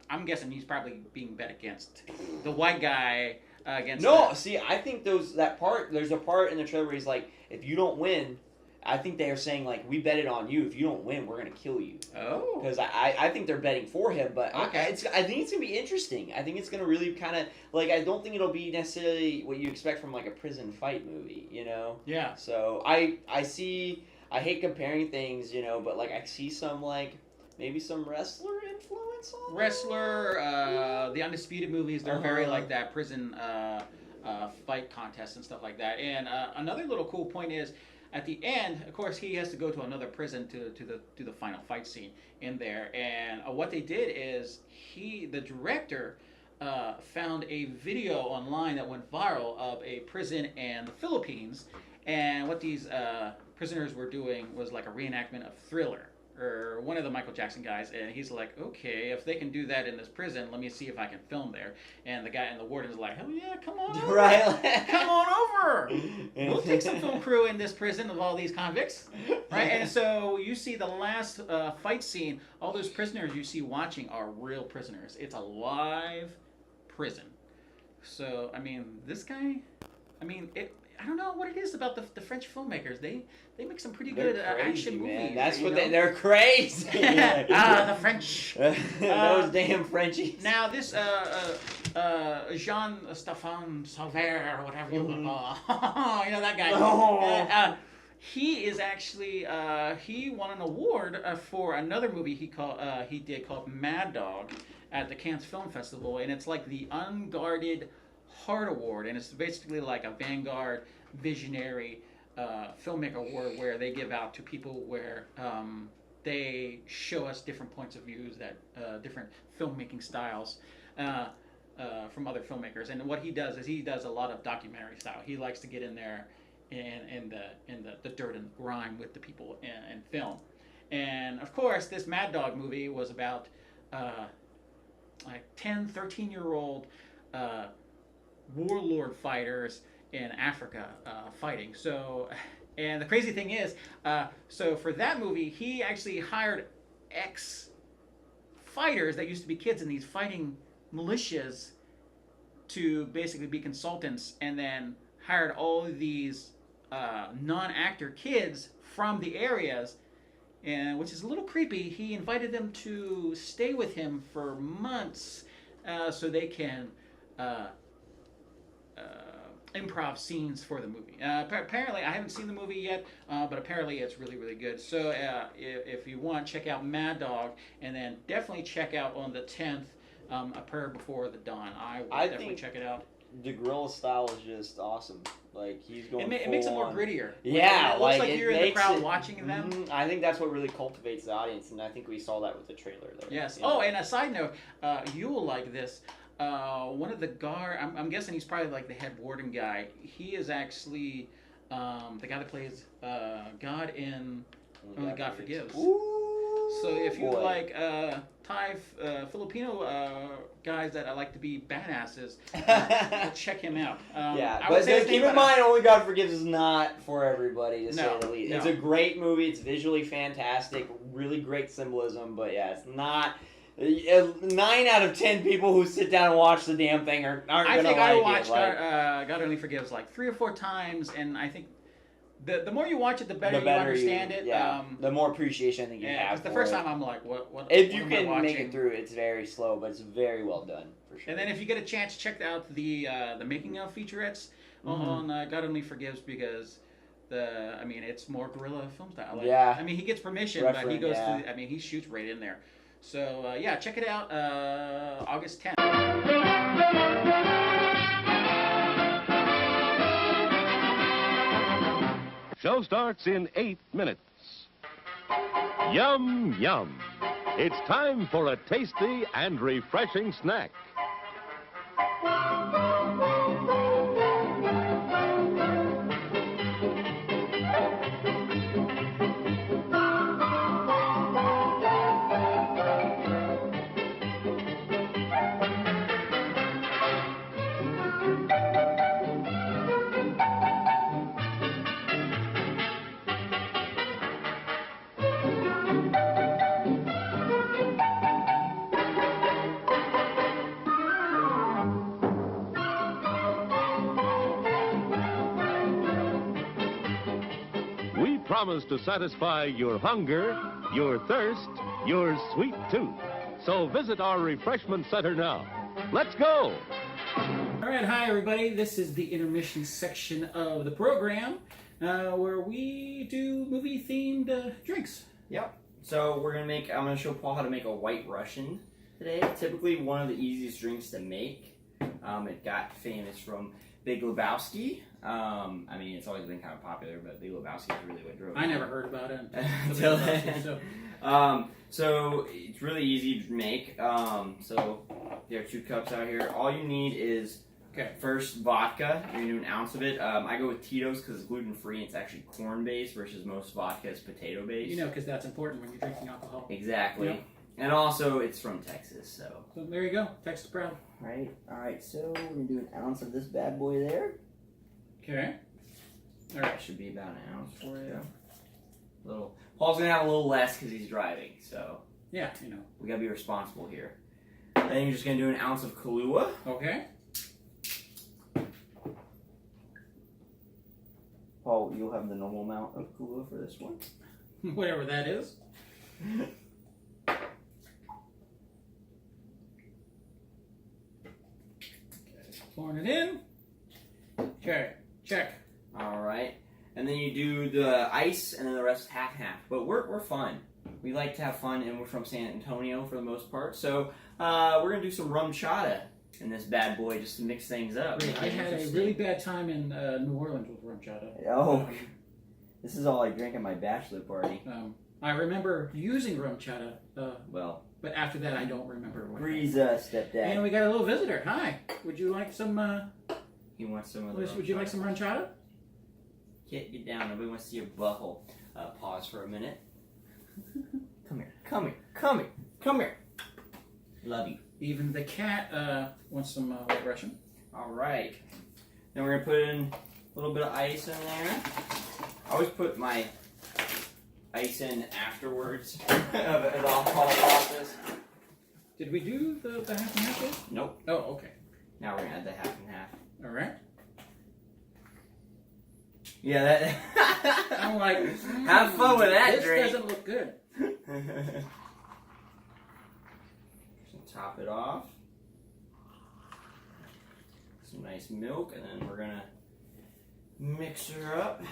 [SPEAKER 1] I'm guessing he's probably being bet against the white guy against.
[SPEAKER 2] No, see, I think there's a part in the trailer where he's like, if you don't win, I think they are saying like, we betted on you. If you don't win, we're gonna kill you.
[SPEAKER 1] Oh.
[SPEAKER 2] Because I think they're betting for him, but
[SPEAKER 1] okay.
[SPEAKER 2] I think it's gonna be interesting. I think it's gonna really kind of like, I don't think it'll be necessarily what you expect from like a prison fight movie, you know?
[SPEAKER 1] Yeah.
[SPEAKER 2] So I hate comparing things, you know, but like I see some like maybe some wrestler influence on
[SPEAKER 1] the Undisputed movies. They're very like that prison fight contest and stuff like that. And another little cool point is, at the end, of course, he has to go to another prison to do the final fight scene in there. And what they did is the director found a video online that went viral of a prison in the Philippines, and what these prisoners were doing was like a reenactment of Thriller, or one of the Michael Jackson guys, and he's like, okay, if they can do that in this prison, let me see if I can film there. And the guy and the warden's like, hell yeah, come on over.
[SPEAKER 2] Right.
[SPEAKER 1] Come on over. We'll take some film crew in this prison of all these convicts. Right? And so you see the last fight scene, all those prisoners you see watching are real prisoners. It's a live prison. So, I mean, this guy, I don't know what it is about the French filmmakers. They make some pretty good action movies.
[SPEAKER 2] That's what they're crazy.
[SPEAKER 1] The French.
[SPEAKER 2] Those damn Frenchies.
[SPEAKER 1] Now this Jean-Stéphane Salver, or whatever you want to call you know that guy.
[SPEAKER 2] No.
[SPEAKER 1] He is actually he won an award for another movie he did called Mad Dog at the Cannes Film Festival, and it's like the Unguarded Heart Award, and it's basically like a Vanguard Visionary filmmaker award where they give out to people where they show us different points of views, that different filmmaking styles. From other filmmakers, and what he does is he does a lot of documentary style. He likes to get in there in the dirt and grime with the people and film. And of course, this Mad Dog movie was about like 10, 13-year-old warlord fighters in Africa fighting. So, and the crazy thing is, so for that movie, he actually hired ex-fighters that used to be kids in these fighting militias to basically be consultants, and then hired all of these non-actor kids from the areas, and which is a little creepy. He invited them to stay with him for months so they can improv scenes for the movie. Apparently, I haven't seen the movie yet, but apparently it's really, really good. So if you want, check out Mad Dog, and then definitely check out on the 10th, A Prayer Before the Dawn. I will definitely check it out.
[SPEAKER 2] The gorilla style is just awesome. Like, he's going
[SPEAKER 1] It makes it more grittier.
[SPEAKER 2] Yeah,
[SPEAKER 1] it looks like
[SPEAKER 2] it
[SPEAKER 1] you're in the crowd
[SPEAKER 2] it,
[SPEAKER 1] watching them.
[SPEAKER 2] I think that's what really cultivates the audience, and I think we saw that with the trailer there.
[SPEAKER 1] Yes.
[SPEAKER 2] You know?
[SPEAKER 1] Oh, and a side note, you will like this. One of the I'm guessing he's probably like the head warden guy. He is actually the guy that plays God in Only God Forgives.
[SPEAKER 2] Ooh,
[SPEAKER 1] so if you
[SPEAKER 2] boy.
[SPEAKER 1] like Thai Filipino guys that like to be badasses, check him out.
[SPEAKER 2] Yeah,
[SPEAKER 1] I would
[SPEAKER 2] but
[SPEAKER 1] say his
[SPEAKER 2] keep
[SPEAKER 1] name,
[SPEAKER 2] in mind, Only God Forgives is not for everybody, to say
[SPEAKER 1] No,
[SPEAKER 2] the least.
[SPEAKER 1] no.
[SPEAKER 2] It's a great movie. It's visually fantastic. Really great symbolism. But yeah, it's not. 9 out of 10 people who sit down and watch the damn thing aren't
[SPEAKER 1] I
[SPEAKER 2] gonna
[SPEAKER 1] think
[SPEAKER 2] like
[SPEAKER 1] I watched
[SPEAKER 2] it. Like,
[SPEAKER 1] God Only Forgives like 3 or 4 times, and I think the more you watch it, the better,
[SPEAKER 2] the better
[SPEAKER 1] you understand it.
[SPEAKER 2] Yeah, the more appreciation I think you
[SPEAKER 1] Yeah,
[SPEAKER 2] have.
[SPEAKER 1] because the
[SPEAKER 2] for
[SPEAKER 1] first
[SPEAKER 2] it.
[SPEAKER 1] time I'm like, what
[SPEAKER 2] If
[SPEAKER 1] what
[SPEAKER 2] you
[SPEAKER 1] am I
[SPEAKER 2] can
[SPEAKER 1] watching?
[SPEAKER 2] make it through, it's very slow, but it's very well done for sure.
[SPEAKER 1] And then if you get a chance, check out the making of featurettes on God Only Forgives, because it's more guerrilla film style. Like,
[SPEAKER 2] Yeah.
[SPEAKER 1] I mean, he gets permission, but he
[SPEAKER 2] Reference,
[SPEAKER 1] goes
[SPEAKER 2] yeah.
[SPEAKER 1] to. I mean, he shoots right in there. So yeah, check it out. August 10th.
[SPEAKER 9] Show starts in 8 minutes. Yum, yum. It's time for a tasty and refreshing snack. We promise to satisfy your hunger, your thirst, your sweet tooth. So visit our refreshment center now. Let's go!
[SPEAKER 1] All right, hi everybody. This is the intermission section of the program where we do movie-themed drinks.
[SPEAKER 2] Yep. So I'm gonna show Paul how to make a White Russian today. Typically one of the easiest drinks to make. It got famous from Big Lebowski. It's always been kind of popular, but Big Lebowski is really what drove it.
[SPEAKER 1] I never heard about it
[SPEAKER 2] Until
[SPEAKER 1] until
[SPEAKER 2] then. So it's really easy to make. So there are 2 cups out here. All you need is first vodka. You're gonna do an ounce of it. I go with Tito's because it's gluten free and it's actually corn based versus most vodka is potato based.
[SPEAKER 1] You know, because that's important when you're drinking alcohol.
[SPEAKER 2] Exactly.
[SPEAKER 1] Yep.
[SPEAKER 2] And also it's from Texas, so.
[SPEAKER 1] So there you go. Texas proud.
[SPEAKER 2] Right. All right. So we're gonna do an ounce of this bad boy there.
[SPEAKER 1] Okay. All
[SPEAKER 2] That
[SPEAKER 1] right.
[SPEAKER 2] should be about an ounce for you. Paul's gonna have a little less because he's driving, so
[SPEAKER 1] Yeah, you know.
[SPEAKER 2] we gotta be responsible here. Then you're just gonna do an ounce of Kahlua.
[SPEAKER 1] Okay.
[SPEAKER 2] Paul, you'll have the normal amount of Kahlua for this one.
[SPEAKER 1] Whatever that is. pouring it in. Okay, check.
[SPEAKER 2] All right. And then you do the ice, and then the rest half and half. But we're fun. We like to have fun, and we're from San Antonio for the most part. So we're gonna do some rum chata in this bad boy just to mix things up.
[SPEAKER 1] Wait, I had a really bad time in New Orleans with rum chata.
[SPEAKER 2] Oh, this is all I drank at my bachelor party.
[SPEAKER 1] I remember using rum chata.
[SPEAKER 2] Well,
[SPEAKER 1] but after that, I don't remember.
[SPEAKER 2] Breeze, stepdad.
[SPEAKER 1] And we got a little visitor. Hi. Would you like some?
[SPEAKER 2] He wants some of the.
[SPEAKER 1] Would you like some rum chata?
[SPEAKER 2] Get down. Nobody wants to see your butthole. Pause for a minute. Come here. Come here. Come here. Come here. Love you.
[SPEAKER 1] Even the cat wants some White Russian.
[SPEAKER 2] All right. Then we're gonna put in a little bit of ice in there. I always put my ice in afterwards of the alcohol process.
[SPEAKER 1] Did we do the half and half yet?
[SPEAKER 2] Nope.
[SPEAKER 1] Oh, okay.
[SPEAKER 2] Now we're gonna add the half and half.
[SPEAKER 1] All right.
[SPEAKER 2] Yeah, that.
[SPEAKER 1] I'm like,
[SPEAKER 2] have fun with that
[SPEAKER 1] this
[SPEAKER 2] drink.
[SPEAKER 1] This doesn't look good.
[SPEAKER 2] Top it off. Some nice milk, and then we're gonna mix her up.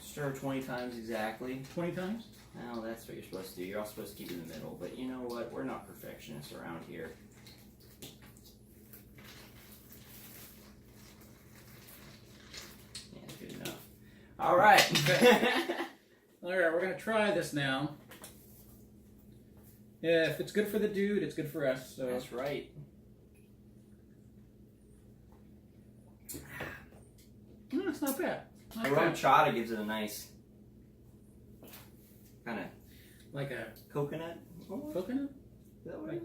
[SPEAKER 2] Stir 20 times exactly.
[SPEAKER 1] 20 times?
[SPEAKER 2] Well, that's what you're supposed to do. You're all supposed to keep it in the middle, but you know what? We're not perfectionists around here. Yeah, good enough. All right.
[SPEAKER 1] All right, we're gonna try this now. Yeah, if it's good for the dude, it's good for us. So
[SPEAKER 2] That's right.
[SPEAKER 1] No, it's not bad.
[SPEAKER 2] The rum chata gives it a nice kind of
[SPEAKER 1] like a
[SPEAKER 2] coconut.
[SPEAKER 1] coconut,
[SPEAKER 2] Is that what it is?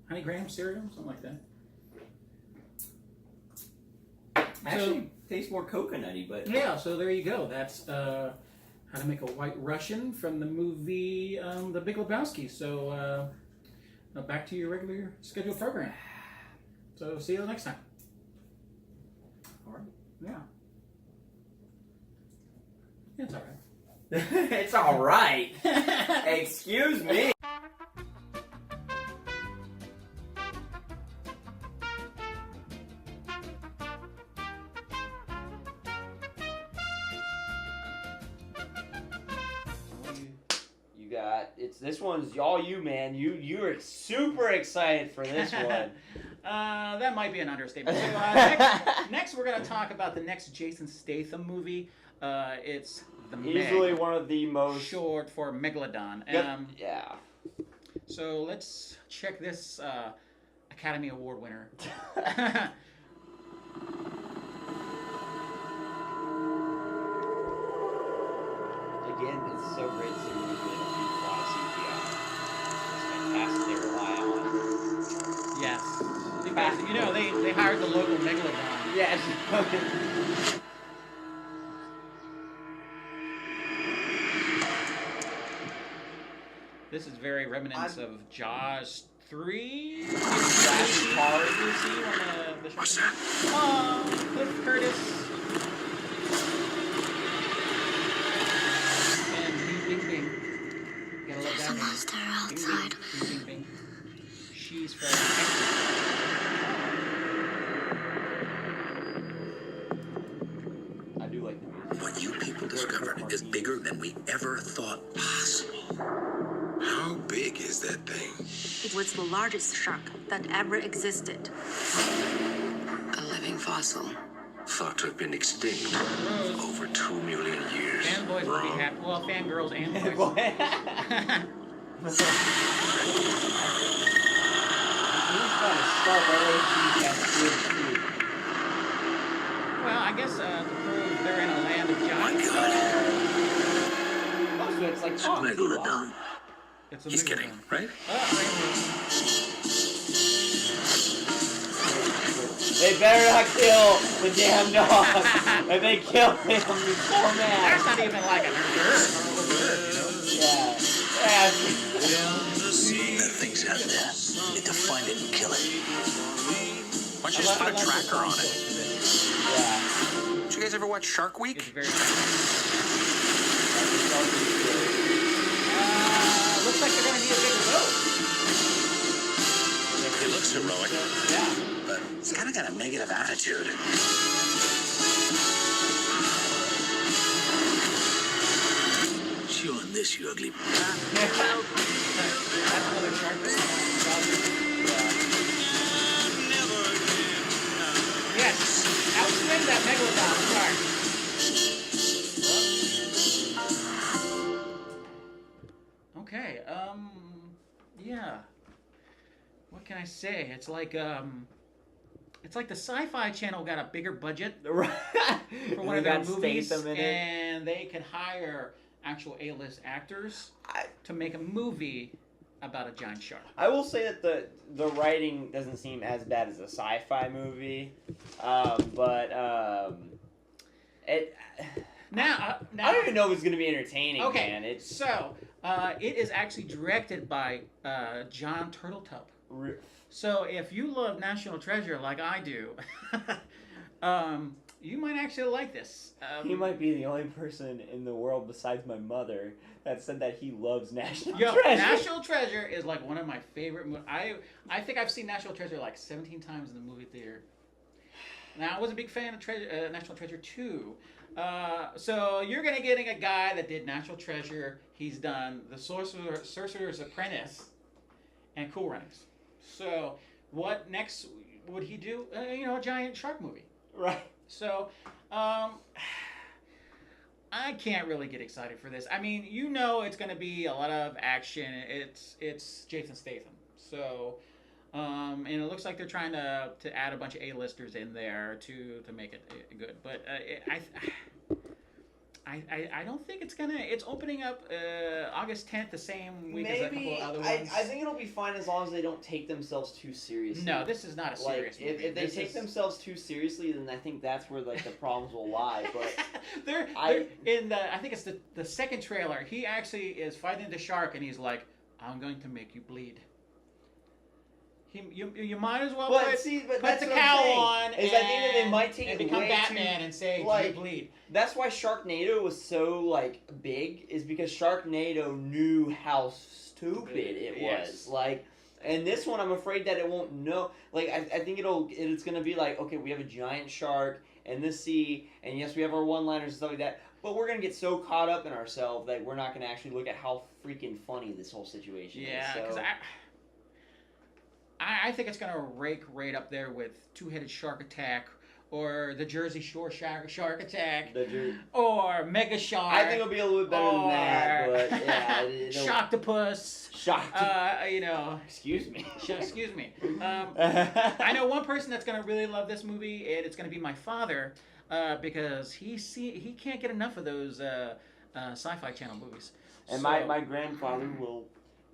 [SPEAKER 1] honey graham cereal, something like that.
[SPEAKER 2] Actually, tastes more coconutty, but
[SPEAKER 1] Yeah, so there you go. That's how to make a White Russian from the movie The Big Lebowski. So now back to your regular scheduled program. So see you next time.
[SPEAKER 2] All right.
[SPEAKER 1] Yeah. It's all right.
[SPEAKER 2] It's all right. Excuse me. You got this one's all you, man. You're super excited for this one.
[SPEAKER 1] That might be an understatement. So, next we're going to talk about the next Jason Statham movie. It's the
[SPEAKER 2] Easily one of the most
[SPEAKER 1] short for Megalodon.
[SPEAKER 2] Yeah.
[SPEAKER 1] So let's check this Academy Award winner.
[SPEAKER 2] Again, it's so great to see movies where they don't use a lot of CGI. It's fantastic. They rely on.
[SPEAKER 1] Yes. You know, they hired the local Megalodon.
[SPEAKER 2] Yes.
[SPEAKER 1] This is very reminiscent of Jaws 3.
[SPEAKER 3] What's that?
[SPEAKER 1] Oh, Cliff Curtis. And Bing Bing Bing. Gotta love that name.
[SPEAKER 4] monster outside.
[SPEAKER 1] Bing Bing Bing. She's from
[SPEAKER 2] I do like the music.
[SPEAKER 3] What you people discovered is bigger than we ever thought possible. How big is that thing?
[SPEAKER 10] It was the largest shark that ever existed.
[SPEAKER 4] A living fossil.
[SPEAKER 3] Thought to have been extinct over 2 million years.
[SPEAKER 1] Fanboys would be happy. Well, fangirls and boys. Well, I guess to prove they're in a land of giants.
[SPEAKER 2] Also, it's like
[SPEAKER 3] Megalodon.
[SPEAKER 1] It's a
[SPEAKER 3] He's
[SPEAKER 1] Megalodon.
[SPEAKER 3] kidding, right?
[SPEAKER 2] They better not kill the damn dog. If they kill him, he's so mad.
[SPEAKER 1] That's not even like a nerd.
[SPEAKER 2] Yeah.
[SPEAKER 3] That thing's out there. Need to find it and kill it.
[SPEAKER 5] Why don't you just put a tracker on it?
[SPEAKER 2] Yeah.
[SPEAKER 5] Did you guys ever watch Shark Week?
[SPEAKER 1] It's very looks like they're going to need a bigger boat.
[SPEAKER 3] It looks heroic.
[SPEAKER 2] Yeah.
[SPEAKER 3] but he's kind of got a negative attitude.
[SPEAKER 6] Chew on this, you ugly.
[SPEAKER 1] That's another shark film. Yes, outswing that Megalodon shark. Okay, yeah. What can I say? It's like the Sci-Fi Channel got a bigger budget for one of their movies, and they could hire actual A-list actors to make a movie about a giant shark.
[SPEAKER 2] I will say that the writing doesn't seem as bad as a sci-fi movie, but it.
[SPEAKER 1] Now,
[SPEAKER 2] I don't even know if it's going to be entertaining.
[SPEAKER 1] Okay,
[SPEAKER 2] man.
[SPEAKER 1] it is actually directed by John Turtletub. So if you love National Treasure like I do, you might actually like this.
[SPEAKER 2] He might be the only person in the world besides my mother that said that he loves National
[SPEAKER 1] Yo,
[SPEAKER 2] Treasure.
[SPEAKER 1] National Treasure is like one of my favorite movies. I think I've seen National Treasure like 17 times in the movie theater. Now, I was a big fan of National Treasure 2. So you're going to getting a guy that did National Treasure. He's done The Sorcerer's Apprentice and Cool Runnings. So what next would he do? A giant shark movie.
[SPEAKER 2] Right.
[SPEAKER 1] So I can't really get excited for this. I mean, it's going to be a lot of action. It's Jason Statham. So and it looks like they're trying to add a bunch of A-listers in there to make it good. But I don't think it's gonna. It's opening up August 10th, the same week as a couple of other ones.
[SPEAKER 2] I think it'll be fine as long as they don't take themselves too seriously.
[SPEAKER 1] No, this is not a serious movie.
[SPEAKER 2] If they take themselves too seriously, then I think that's where the problems will lie. But
[SPEAKER 1] I think it's the second trailer. He actually is fighting the shark, and he's like, "I'm going to make you bleed." You might as well put the cowl on
[SPEAKER 2] I think that they might take
[SPEAKER 1] and
[SPEAKER 2] it
[SPEAKER 1] become
[SPEAKER 2] way
[SPEAKER 1] Batman
[SPEAKER 2] too,
[SPEAKER 1] and say, "You bleed."
[SPEAKER 2] That's why Sharknado was so big, is because Sharknado knew how stupid it was.
[SPEAKER 1] Yes.
[SPEAKER 2] And this one, I'm afraid that it won't know. I think it's gonna be okay, we have a giant shark in the sea, and yes, we have our one-liners and stuff like that. But we're gonna get so caught up in ourselves that we're not gonna actually look at how freaking funny this whole situation is.
[SPEAKER 1] Yeah, because I think it's going to rake right up there with Two-Headed Shark Attack or the Jersey Shore Shark Attack or Mega Shark.
[SPEAKER 2] I think it'll be a little bit better than that, but yeah.
[SPEAKER 1] Sharktopus. Excuse me. Excuse me. I know one person that's going to really love this movie, and it's going to be my father because he can't get enough of those Sci-Fi Channel movies.
[SPEAKER 2] And my grandfather will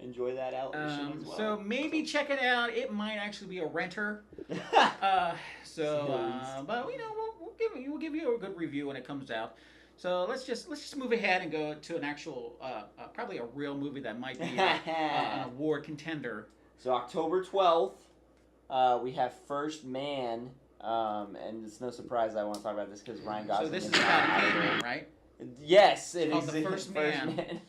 [SPEAKER 2] enjoy that out as well.
[SPEAKER 1] So maybe check it out. It might actually be a renter. But we'll give you a good review when it comes out. So let's just move ahead and go to an actual probably a real movie that might be an award contender.
[SPEAKER 2] So October 12th, we have First Man, and it's no surprise I want to talk about this because Ryan Gosling.
[SPEAKER 1] So this is about a caveman, right?
[SPEAKER 2] Yes, it
[SPEAKER 1] is
[SPEAKER 2] the
[SPEAKER 1] First Man.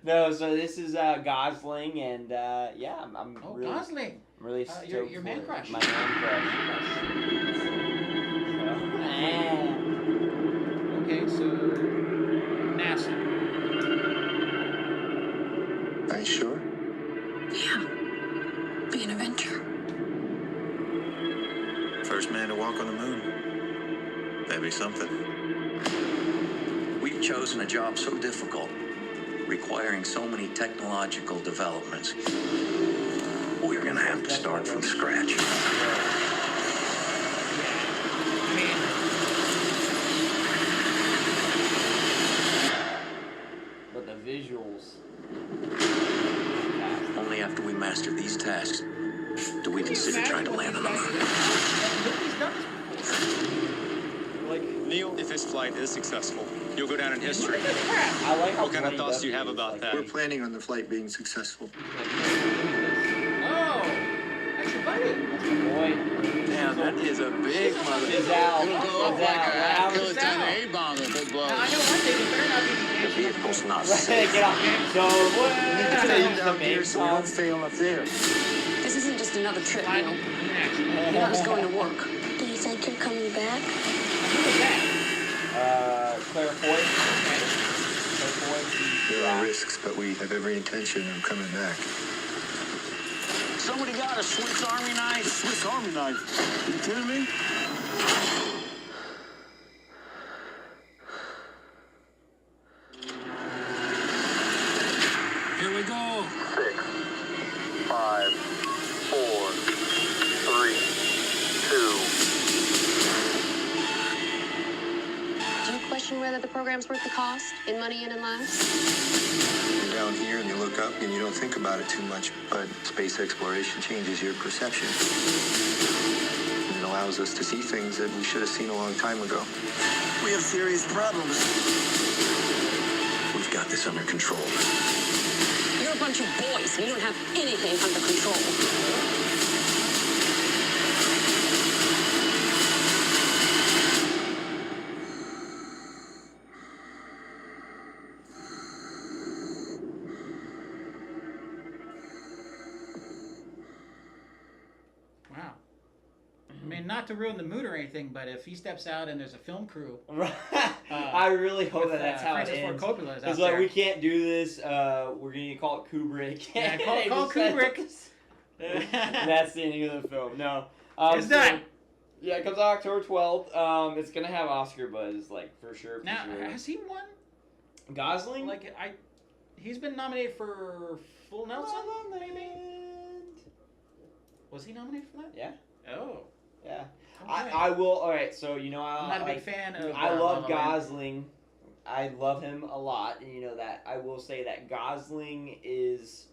[SPEAKER 2] No, so this is Gosling, and I'm really
[SPEAKER 1] Gosling.
[SPEAKER 2] I'm really stoked
[SPEAKER 1] your man crush.
[SPEAKER 2] My man crush.
[SPEAKER 1] Okay, so NASA.
[SPEAKER 3] Are you sure?
[SPEAKER 4] Yeah. Be an adventure.
[SPEAKER 11] First man to walk on the moon. That'd be something.
[SPEAKER 12] We've chosen a job so difficult, requiring so many technological developments. We're going to have to start from scratch.
[SPEAKER 2] But the visuals.
[SPEAKER 12] Only after we master these tasks do we consider trying to land on the moon.
[SPEAKER 7] Neil, if this flight is successful, you'll go down in history.
[SPEAKER 2] I like how
[SPEAKER 7] what kind of thoughts do you have about that?
[SPEAKER 11] We're planning on the flight being successful.
[SPEAKER 1] Oh, that's your buddy.
[SPEAKER 2] That's my boy.
[SPEAKER 12] Damn, that is a big mother.
[SPEAKER 2] It's out.
[SPEAKER 12] It'll go up like a kiloton A-bomb if it blows.
[SPEAKER 1] Now, I know one thing, it better not be
[SPEAKER 12] The vehicle's not safe.
[SPEAKER 2] Get off. So what?
[SPEAKER 11] We need to stay down here so we don't fail up there.
[SPEAKER 4] This isn't just missed another trip, Neil. You're not going to work.
[SPEAKER 10] Do you think you're coming back?
[SPEAKER 2] Claire Foy. Claire Foy.
[SPEAKER 11] There are risks, but we have every intention of coming back.
[SPEAKER 8] Somebody got a Swiss Army knife? Swiss Army knife? Are you kidding me?
[SPEAKER 6] Here we go.
[SPEAKER 13] 6, 5, 4, 3, 2.
[SPEAKER 4] Do you question whether the program's worth the cost in money and in lives?
[SPEAKER 11] You're down here and you look up and you don't think about it too much, but space exploration changes your perception. And it allows us to see things that we should have seen a long time ago.
[SPEAKER 6] We have serious problems.
[SPEAKER 12] We've got this under control.
[SPEAKER 4] You're a bunch of boys, and you don't have anything under control.
[SPEAKER 1] Wow. I mean, not to ruin the mood or anything, but if he steps out and there's a film crew,
[SPEAKER 2] I really hope
[SPEAKER 1] with,
[SPEAKER 2] that's how it
[SPEAKER 1] Francis Ford
[SPEAKER 2] ends.
[SPEAKER 1] Coppola is out
[SPEAKER 2] It's like,
[SPEAKER 1] there.
[SPEAKER 2] we can't do this. We're gonna call it Kubrick.
[SPEAKER 1] Yeah, call Kubrick.
[SPEAKER 2] That's the ending of the film. No,
[SPEAKER 1] It's done.
[SPEAKER 2] Yeah, it comes out October 12th. It's gonna have Oscar buzz, like for sure.
[SPEAKER 1] Now, has he won?
[SPEAKER 2] Gosling?
[SPEAKER 1] Like he's been nominated for Full Nelson, maybe. Was he nominated for that?
[SPEAKER 2] Yeah.
[SPEAKER 1] Oh.
[SPEAKER 2] Yeah.
[SPEAKER 1] Okay.
[SPEAKER 2] I will. All right. So I'm
[SPEAKER 1] not a big fan of.
[SPEAKER 2] I love
[SPEAKER 1] La La Land.
[SPEAKER 2] Gosling. I love him a lot, and you know that. I will say that Gosling is.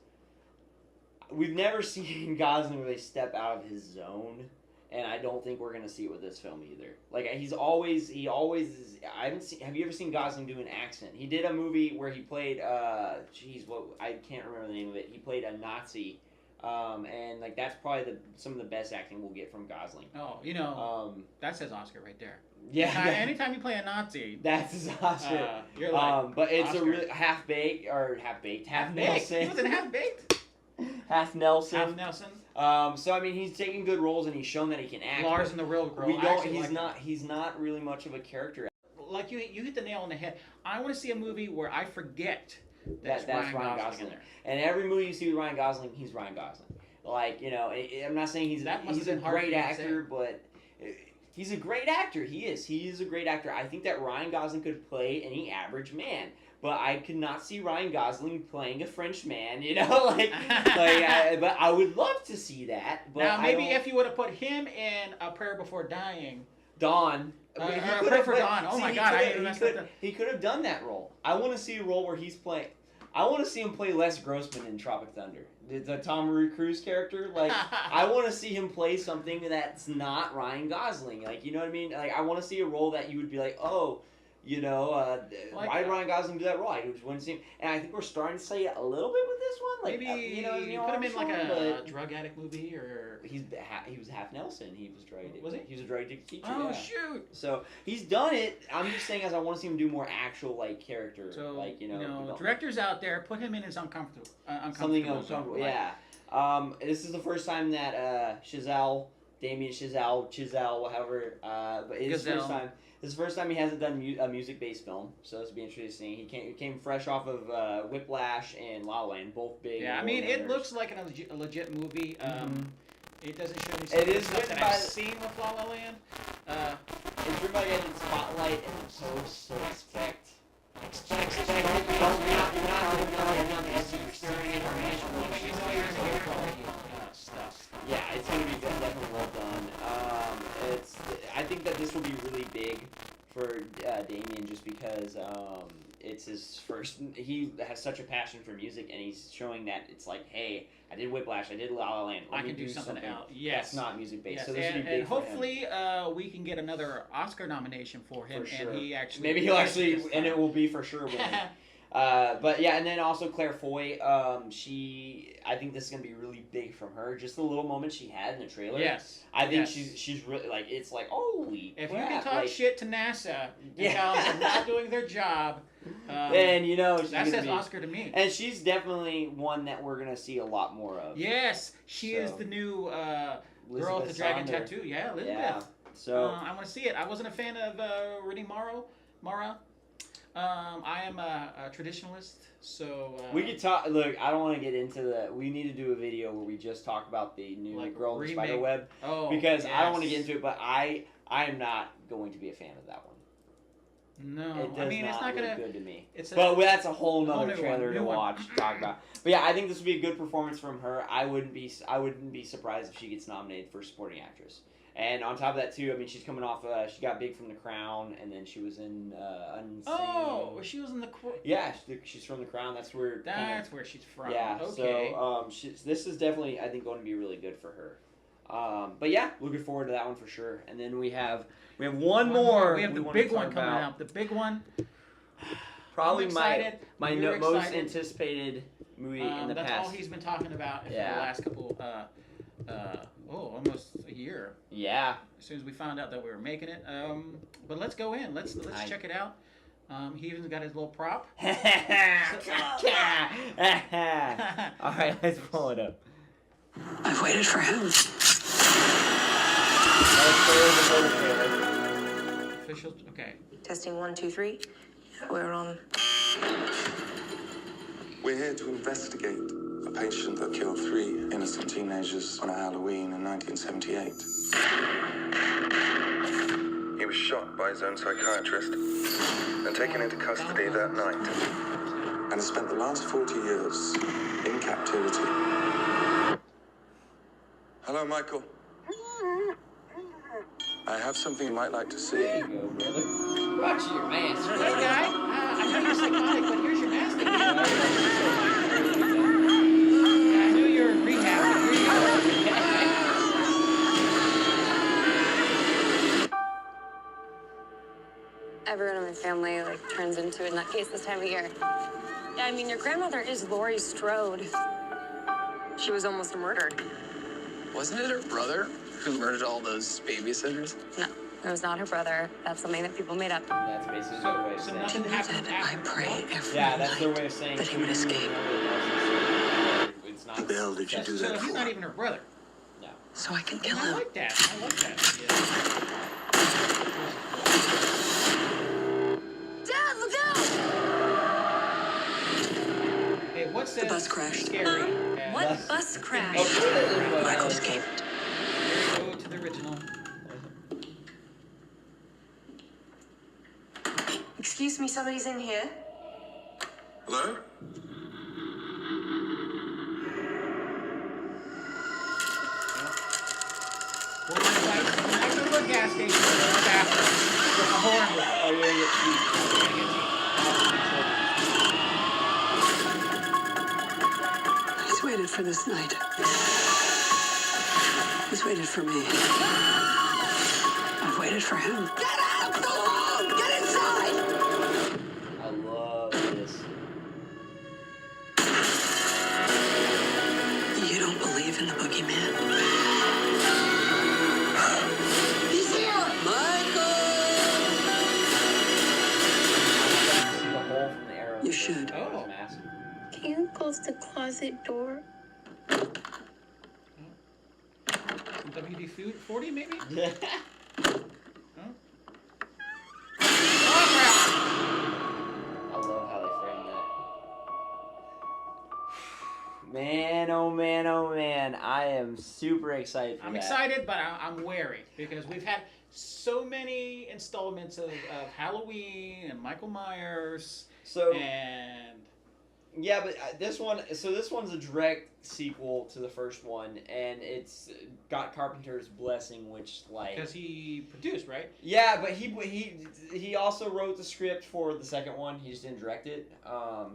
[SPEAKER 2] We've never seen Gosling really step out of his zone, and I don't think we're gonna see it with this film either. Like he always is. I haven't seen. Have you ever seen Gosling do an accent? He did a movie where he played. I can't remember the name of it. He played a Nazi. And like that's probably some of the best acting we'll get from Gosling.
[SPEAKER 1] Oh, that says Oscar right there.
[SPEAKER 2] Yeah.
[SPEAKER 1] Anytime you play a Nazi,
[SPEAKER 2] that's his Oscar.
[SPEAKER 1] You're like,
[SPEAKER 2] but it's
[SPEAKER 1] Oscar.
[SPEAKER 2] a really half Nelson.
[SPEAKER 1] He was in Half Baked.
[SPEAKER 2] Half Nelson.
[SPEAKER 1] Half Nelson.
[SPEAKER 2] So I mean, he's taking good roles and he's shown that he can act.
[SPEAKER 1] Lars and the Real Girl.
[SPEAKER 2] We don't. He's not really much of a character.
[SPEAKER 1] Like you hit the nail on the head. I want to see a movie where I forget
[SPEAKER 2] That's Ryan Gosling.
[SPEAKER 1] in there.
[SPEAKER 2] And every movie you see with Ryan Gosling, he's Ryan Gosling. Like, I'm not saying he's a great actor, but he's a great actor. He is a great actor. I think that Ryan Gosling could play any average man, but I could not see Ryan Gosling playing a French man. But I would love to see that. But
[SPEAKER 1] now maybe if you would have put him in A Prayer Before Dying.
[SPEAKER 2] Dawn.
[SPEAKER 1] Prayer for Dawn. Oh my God!
[SPEAKER 2] He could have done that role. I want to see a role where he's playing. I want to see him play Les Grossman in Tropic Thunder. The Tom Cruise character. Like, I want to see him play something that's not Ryan Gosling. Like, you know what I mean? Like, I want to see a role that you would be like, oh, why did Ryan Gosling do that role? I just wouldn't see him. And I think we're starting to say it a little bit with this one. Like,
[SPEAKER 1] maybe you put him in like a drug addict movie, or
[SPEAKER 2] he was half Nelson. He was drug addict.
[SPEAKER 1] Was he?
[SPEAKER 2] He was a drug addict teacher.
[SPEAKER 1] Oh
[SPEAKER 2] yeah.
[SPEAKER 1] shoot!
[SPEAKER 2] So he's done it. I'm just saying, as I want to see him do more actual character.
[SPEAKER 1] So directors out there, put him in his uncomfortable.
[SPEAKER 2] Something uncomfortable. Yeah. This is the first time that Damien Chazelle, however, but it's the first time. This is the first time he hasn't done a music-based film, so this will be interesting. He came fresh off of Whiplash and La La Land, both big.
[SPEAKER 1] Yeah, I mean, it looks like a legit movie. It doesn't show me some
[SPEAKER 2] it
[SPEAKER 1] of the
[SPEAKER 2] is
[SPEAKER 1] stuff that
[SPEAKER 2] by
[SPEAKER 1] I've seen with La La Land.
[SPEAKER 2] It's written by a guy named Spotlight and so expect. Yeah, it's gonna be definitely well done. I think that this will be really big for Damien just because it's his first. He has such a passion for music, and he's showing that it's like, hey, I did Whiplash, I did La La Land.
[SPEAKER 1] I can do something else. Yes,
[SPEAKER 2] that's not music based.
[SPEAKER 1] Yes.
[SPEAKER 2] So this will be big
[SPEAKER 1] and
[SPEAKER 2] for
[SPEAKER 1] hopefully
[SPEAKER 2] him.
[SPEAKER 1] we can get another Oscar nomination for him,
[SPEAKER 2] For sure.
[SPEAKER 1] and he actually
[SPEAKER 2] maybe he'll actually, and it will be for sure. But yeah, and then also Claire Foy. I think this is gonna be really big from her. Just the little moment she had in the trailer.
[SPEAKER 1] Yes,
[SPEAKER 2] I think she's really like, it's like, holy
[SPEAKER 1] if
[SPEAKER 2] crap.
[SPEAKER 1] you can talk shit to NASA, tell them they're not doing their job.
[SPEAKER 2] And you know she's
[SPEAKER 1] that
[SPEAKER 2] gonna
[SPEAKER 1] says
[SPEAKER 2] be,
[SPEAKER 1] Oscar to me.
[SPEAKER 2] and she's definitely one that we're gonna see a lot more of.
[SPEAKER 1] Yes, she is the new girl with the dragon tattoo. Yeah, Elizabeth.
[SPEAKER 2] Yeah. So
[SPEAKER 1] I want to see it. I wasn't a fan of Renee Mara. I am a traditionalist, so
[SPEAKER 2] we could talk. Look, I don't want to get into that. We need to do a video where we just talk about the new Girl in the Spiderweb.
[SPEAKER 1] Oh,
[SPEAKER 2] because I don't want to get into it, but I am not going to be a fan of that one.
[SPEAKER 1] No,
[SPEAKER 2] it does
[SPEAKER 1] I mean it's not
[SPEAKER 2] look
[SPEAKER 1] gonna.
[SPEAKER 2] good to me.
[SPEAKER 1] But
[SPEAKER 2] that's a whole nother trailer to
[SPEAKER 1] one.
[SPEAKER 2] watch, talk about. But yeah, I think this would be a good performance from her. I wouldn't be surprised if she gets nominated for supporting actress. And on top of that too, I mean she's coming off. She got big from The Crown, and then she was in Unseen.
[SPEAKER 1] Oh, she was in the.
[SPEAKER 2] Yeah, she's from The Crown. That's where.
[SPEAKER 1] Where she's from.
[SPEAKER 2] Yeah.
[SPEAKER 1] Okay.
[SPEAKER 2] So this is definitely I think going to be really good for her. But yeah, looking forward to that one for sure. And then we have one more.
[SPEAKER 1] We have the big one coming out. The big one.
[SPEAKER 2] Probably my most
[SPEAKER 1] excited.
[SPEAKER 2] anticipated movie in the
[SPEAKER 1] that's
[SPEAKER 2] past.
[SPEAKER 1] That's all he's been talking about for the last couple. Almost a year.
[SPEAKER 2] Yeah.
[SPEAKER 1] As soon as we found out that we were making it. But let's go in. Let's check it out. He even got his little prop.
[SPEAKER 2] All right, let's pull it up.
[SPEAKER 10] I've waited for him.
[SPEAKER 1] Official. Okay.
[SPEAKER 10] Testing 1, 2, 3. We're on.
[SPEAKER 5] We're here to investigate a patient that killed 3 innocent teenagers on a Halloween in 1978.
[SPEAKER 13] He was shot by his own psychiatrist and taken into custody that night.
[SPEAKER 5] And has spent the last 40 years in captivity. Hello, Michael. I have something you might like to see.
[SPEAKER 2] There you go, brother. Watch your mask.
[SPEAKER 1] Hey, guy. I know you're psychotic, but here's your mask. I knew you were in rehab. Here you go.
[SPEAKER 4] Everyone in my family turns into a nutcase this time of year. Yeah, I mean your grandmother is Laurie Strode. She was almost murdered.
[SPEAKER 5] Wasn't it her brother who murdered all those babysitters?
[SPEAKER 4] No, it was not her brother. That's something that people made up.
[SPEAKER 2] That's basically their way of saying.
[SPEAKER 1] Nothing happened.
[SPEAKER 10] I pray every
[SPEAKER 2] Yeah, that's their way of saying.
[SPEAKER 10] that he would escape.
[SPEAKER 2] It's not.
[SPEAKER 11] What the hell did you do
[SPEAKER 1] So
[SPEAKER 11] that
[SPEAKER 1] he's
[SPEAKER 11] for?
[SPEAKER 1] not even her brother.
[SPEAKER 2] No.
[SPEAKER 10] So I can kill
[SPEAKER 1] I
[SPEAKER 10] him.
[SPEAKER 1] like that. I like that.
[SPEAKER 4] Dad, look out!
[SPEAKER 1] Hey, what's that?
[SPEAKER 10] The bus crashed.
[SPEAKER 1] Scary.
[SPEAKER 10] What bus crash? Michael escaped.
[SPEAKER 1] Go to the original.
[SPEAKER 10] Excuse me, somebody's in here.
[SPEAKER 5] Hello?
[SPEAKER 1] We're going to a gas station. We're bathroom. With a horn.
[SPEAKER 2] Oh, you're gonna get teeth.
[SPEAKER 10] He's waited for this night. He's waited for me. I've waited for him. Get out! Go home! Get inside!
[SPEAKER 2] I love this.
[SPEAKER 10] You don't believe in the boogeyman? He's here! Michael!
[SPEAKER 2] See the hole from the arrow.
[SPEAKER 10] You should.
[SPEAKER 1] Oh.
[SPEAKER 2] Mask.
[SPEAKER 4] Can you close the closet door?
[SPEAKER 1] WD-40 maybe?
[SPEAKER 2] Yeah. I love how they frame that. Man, oh man, oh man. I am super excited for
[SPEAKER 1] I'm
[SPEAKER 2] that.
[SPEAKER 1] excited, but I'm wary because we've had so many installments of Halloween and Michael Myers.
[SPEAKER 2] So
[SPEAKER 1] and
[SPEAKER 2] yeah, but this one's a direct sequel to the first one, and it's got Carpenter's blessing, which
[SPEAKER 1] because he produced, right?
[SPEAKER 2] Yeah, but he also wrote the script for the second one. He just didn't direct it.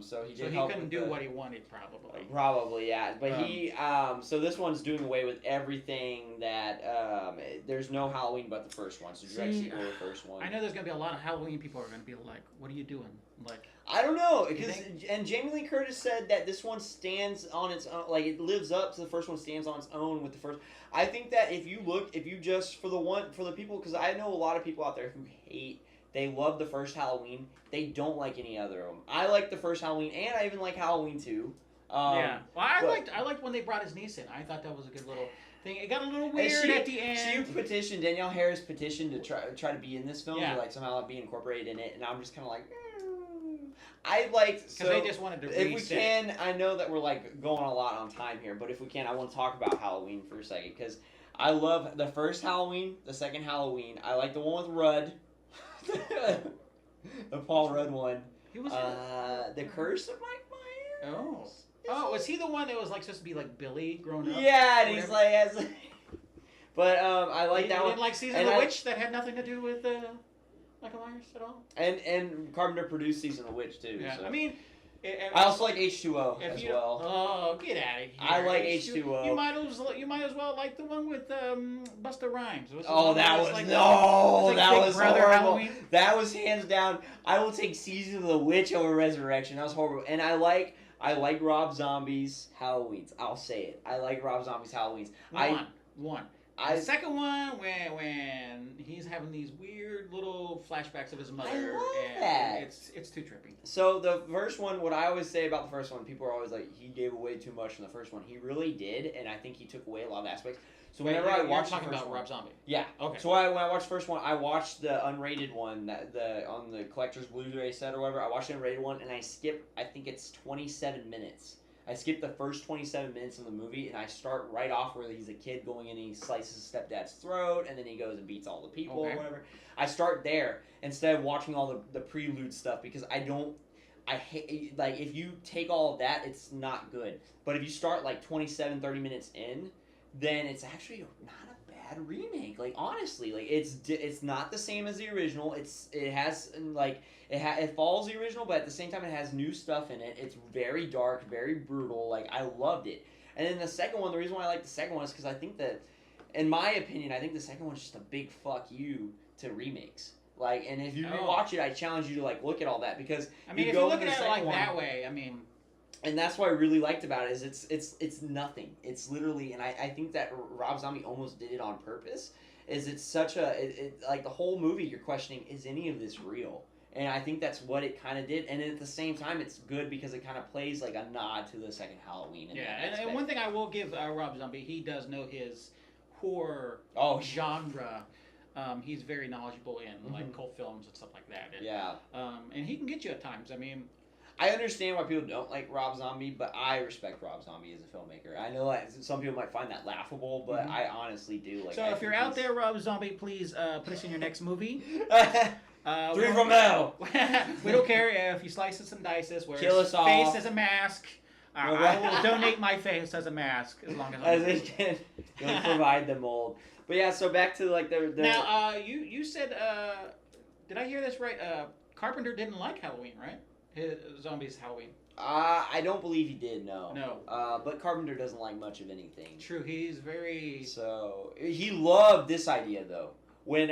[SPEAKER 2] So he
[SPEAKER 1] couldn't do what he wanted, probably.
[SPEAKER 2] Probably, yeah. But so this one's doing away with everything that there's no Halloween but the first one. So direct sequel to the first one.
[SPEAKER 1] I know there's gonna be a lot of Halloween people are gonna be like, "What are you doing?" Like,
[SPEAKER 2] I don't know, and Jamie Lee Curtis said that this one stands on its own, like it lives up to the first one, stands on its own with the first. I think that if you just for the people, because I know a lot of people out there who hate They love the first Halloween. They don't like any other of them. I like the first Halloween, and I even like Halloween 2.
[SPEAKER 1] Yeah. Well, I liked when they brought his niece in. I thought that was a good little thing. It got a little weird at the end.
[SPEAKER 2] She petitioned, Danielle Harris petitioned to try to be in this film,
[SPEAKER 1] Yeah.
[SPEAKER 2] to like somehow be incorporated in it, and I'm just kind of like, I like,
[SPEAKER 1] because they just wanted to reset.
[SPEAKER 2] If we can, I know that we're like going a lot on time here, but if we can, I want to talk about Halloween for a second, because I love the first Halloween, the second Halloween. I like the one with Rudd, the Paul Rudd one.
[SPEAKER 1] He was
[SPEAKER 2] the Curse of Mike Myers.
[SPEAKER 1] Oh, was he the one that was like supposed to be like Billy grown up?
[SPEAKER 2] Yeah, and he's like, but I like that one.
[SPEAKER 1] Didn't like Season of the Witch that had nothing to do with Michael Myers at all.
[SPEAKER 2] And Carpenter produced Season of the Witch too.
[SPEAKER 1] Yeah,
[SPEAKER 2] so.
[SPEAKER 1] I mean.
[SPEAKER 2] I also like H2O as well.
[SPEAKER 1] Oh, get out of here!
[SPEAKER 2] I like H2O.
[SPEAKER 1] You might as well like the one with Busta Rhymes.
[SPEAKER 2] Oh, that was
[SPEAKER 1] like,
[SPEAKER 2] that was horrible.
[SPEAKER 1] Halloween? That
[SPEAKER 2] was hands down. I will take Season of the Witch over Resurrection. That was horrible. And I like Rob Zombie's Halloweens. I'll say it. I like Rob Zombie's Halloweens.
[SPEAKER 1] One. The second one, when he's having these weird little flashbacks of his mother,
[SPEAKER 2] I love
[SPEAKER 1] and
[SPEAKER 2] that.
[SPEAKER 1] it's too trippy.
[SPEAKER 2] So the first one, what I always say about the first one, people are always like, he gave away too much from the first one. He really did, and I think he took away a lot of aspects. So whenever I watch
[SPEAKER 1] talking about Rob Zombie,
[SPEAKER 2] yeah,
[SPEAKER 1] okay.
[SPEAKER 2] So when I watched the first one, I watched the unrated one on the collector's Blu-ray set or whatever. I watched the unrated one, and I skipped. I think it's 27 minutes. I skipped the first 27 minutes of the movie, and I start right off where he's a kid going in and he slices his stepdad's throat, and then he goes and beats all the people or whatever. I start there instead of watching all the prelude stuff, because I hate, like, if you take all of that, it's not good. But if you start like 27, 30 minutes in, then it's actually not a bad remake. Like, honestly, like, it's not the same as the original. It follows the original, but at the same time, it has new stuff in it. It's very dark, very brutal. Like, I loved it. And then the second one, the reason why I like the second one is because I think that, in my opinion, I think the second one's just a big fuck you to remakes. Like, and if you rewatch it, I challenge you to like look at all that, because
[SPEAKER 1] I mean, if you look at it like that way, I mean.
[SPEAKER 2] And that's what I really liked about it, is it's nothing. It's literally, and I think that Rob Zombie almost did it on purpose. Is it's such like the whole movie you're questioning, is any of this real? And I think that's what it kind of did. And at the same time, it's good because it kind of plays like a nod to the second Halloween.
[SPEAKER 1] And one thing I will give Rob Zombie, he does know his horror genre. He's very knowledgeable in like cult films and stuff like that. And, and he can get you at times. I mean,
[SPEAKER 2] I understand why people don't like Rob Zombie, but I respect Rob Zombie as a filmmaker. I know that some people might find that laughable, but I honestly do. Like,
[SPEAKER 1] so if you're out there, Rob Zombie, please put us in your next movie.
[SPEAKER 2] 3 from hell.
[SPEAKER 1] We don't care if you slice us and dice us. Wear
[SPEAKER 2] Kill us all.
[SPEAKER 1] Face as a mask. I will donate my face as a mask as long as
[SPEAKER 2] it can. You'll provide the mold. But yeah, so back to like the
[SPEAKER 1] now. You said, did I hear this right? Carpenter didn't like Halloween, right? His Zombies Halloween.
[SPEAKER 2] I don't believe he did. No.
[SPEAKER 1] No.
[SPEAKER 2] But Carpenter doesn't like much of anything.
[SPEAKER 1] True. He's very.
[SPEAKER 2] So he loved this idea though. When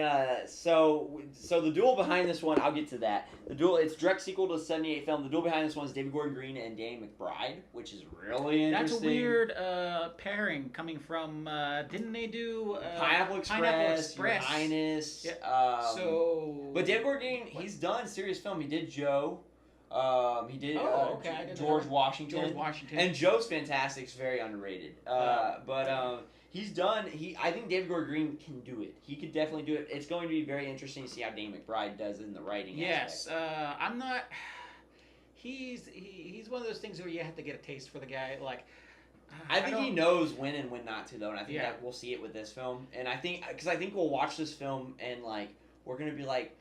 [SPEAKER 2] so the duel behind this one, I'll get to that. The duel, it's direct sequel to the '78 film. The duel behind this one is David Gordon Green and Danny McBride, which is really interesting.
[SPEAKER 1] That's a weird pairing coming from. Didn't they do
[SPEAKER 2] Pineapple Express, Your Highness?
[SPEAKER 1] Yeah.
[SPEAKER 2] But David Gordon Green, he's done serious film. He did Joe. He did George Washington. And Joe's fantastic. It's very underrated. He's done. I think David Gordon Green can do it. He could definitely do it. It's going to be very interesting to see how Danny McBride does in the writing.
[SPEAKER 1] Yes, I'm not. He's one of those things where you have to get a taste for the guy. Like,
[SPEAKER 2] I think he knows when and when not to, though, and I think that we'll see it with this film. And I think we'll watch this film and like we're gonna be like,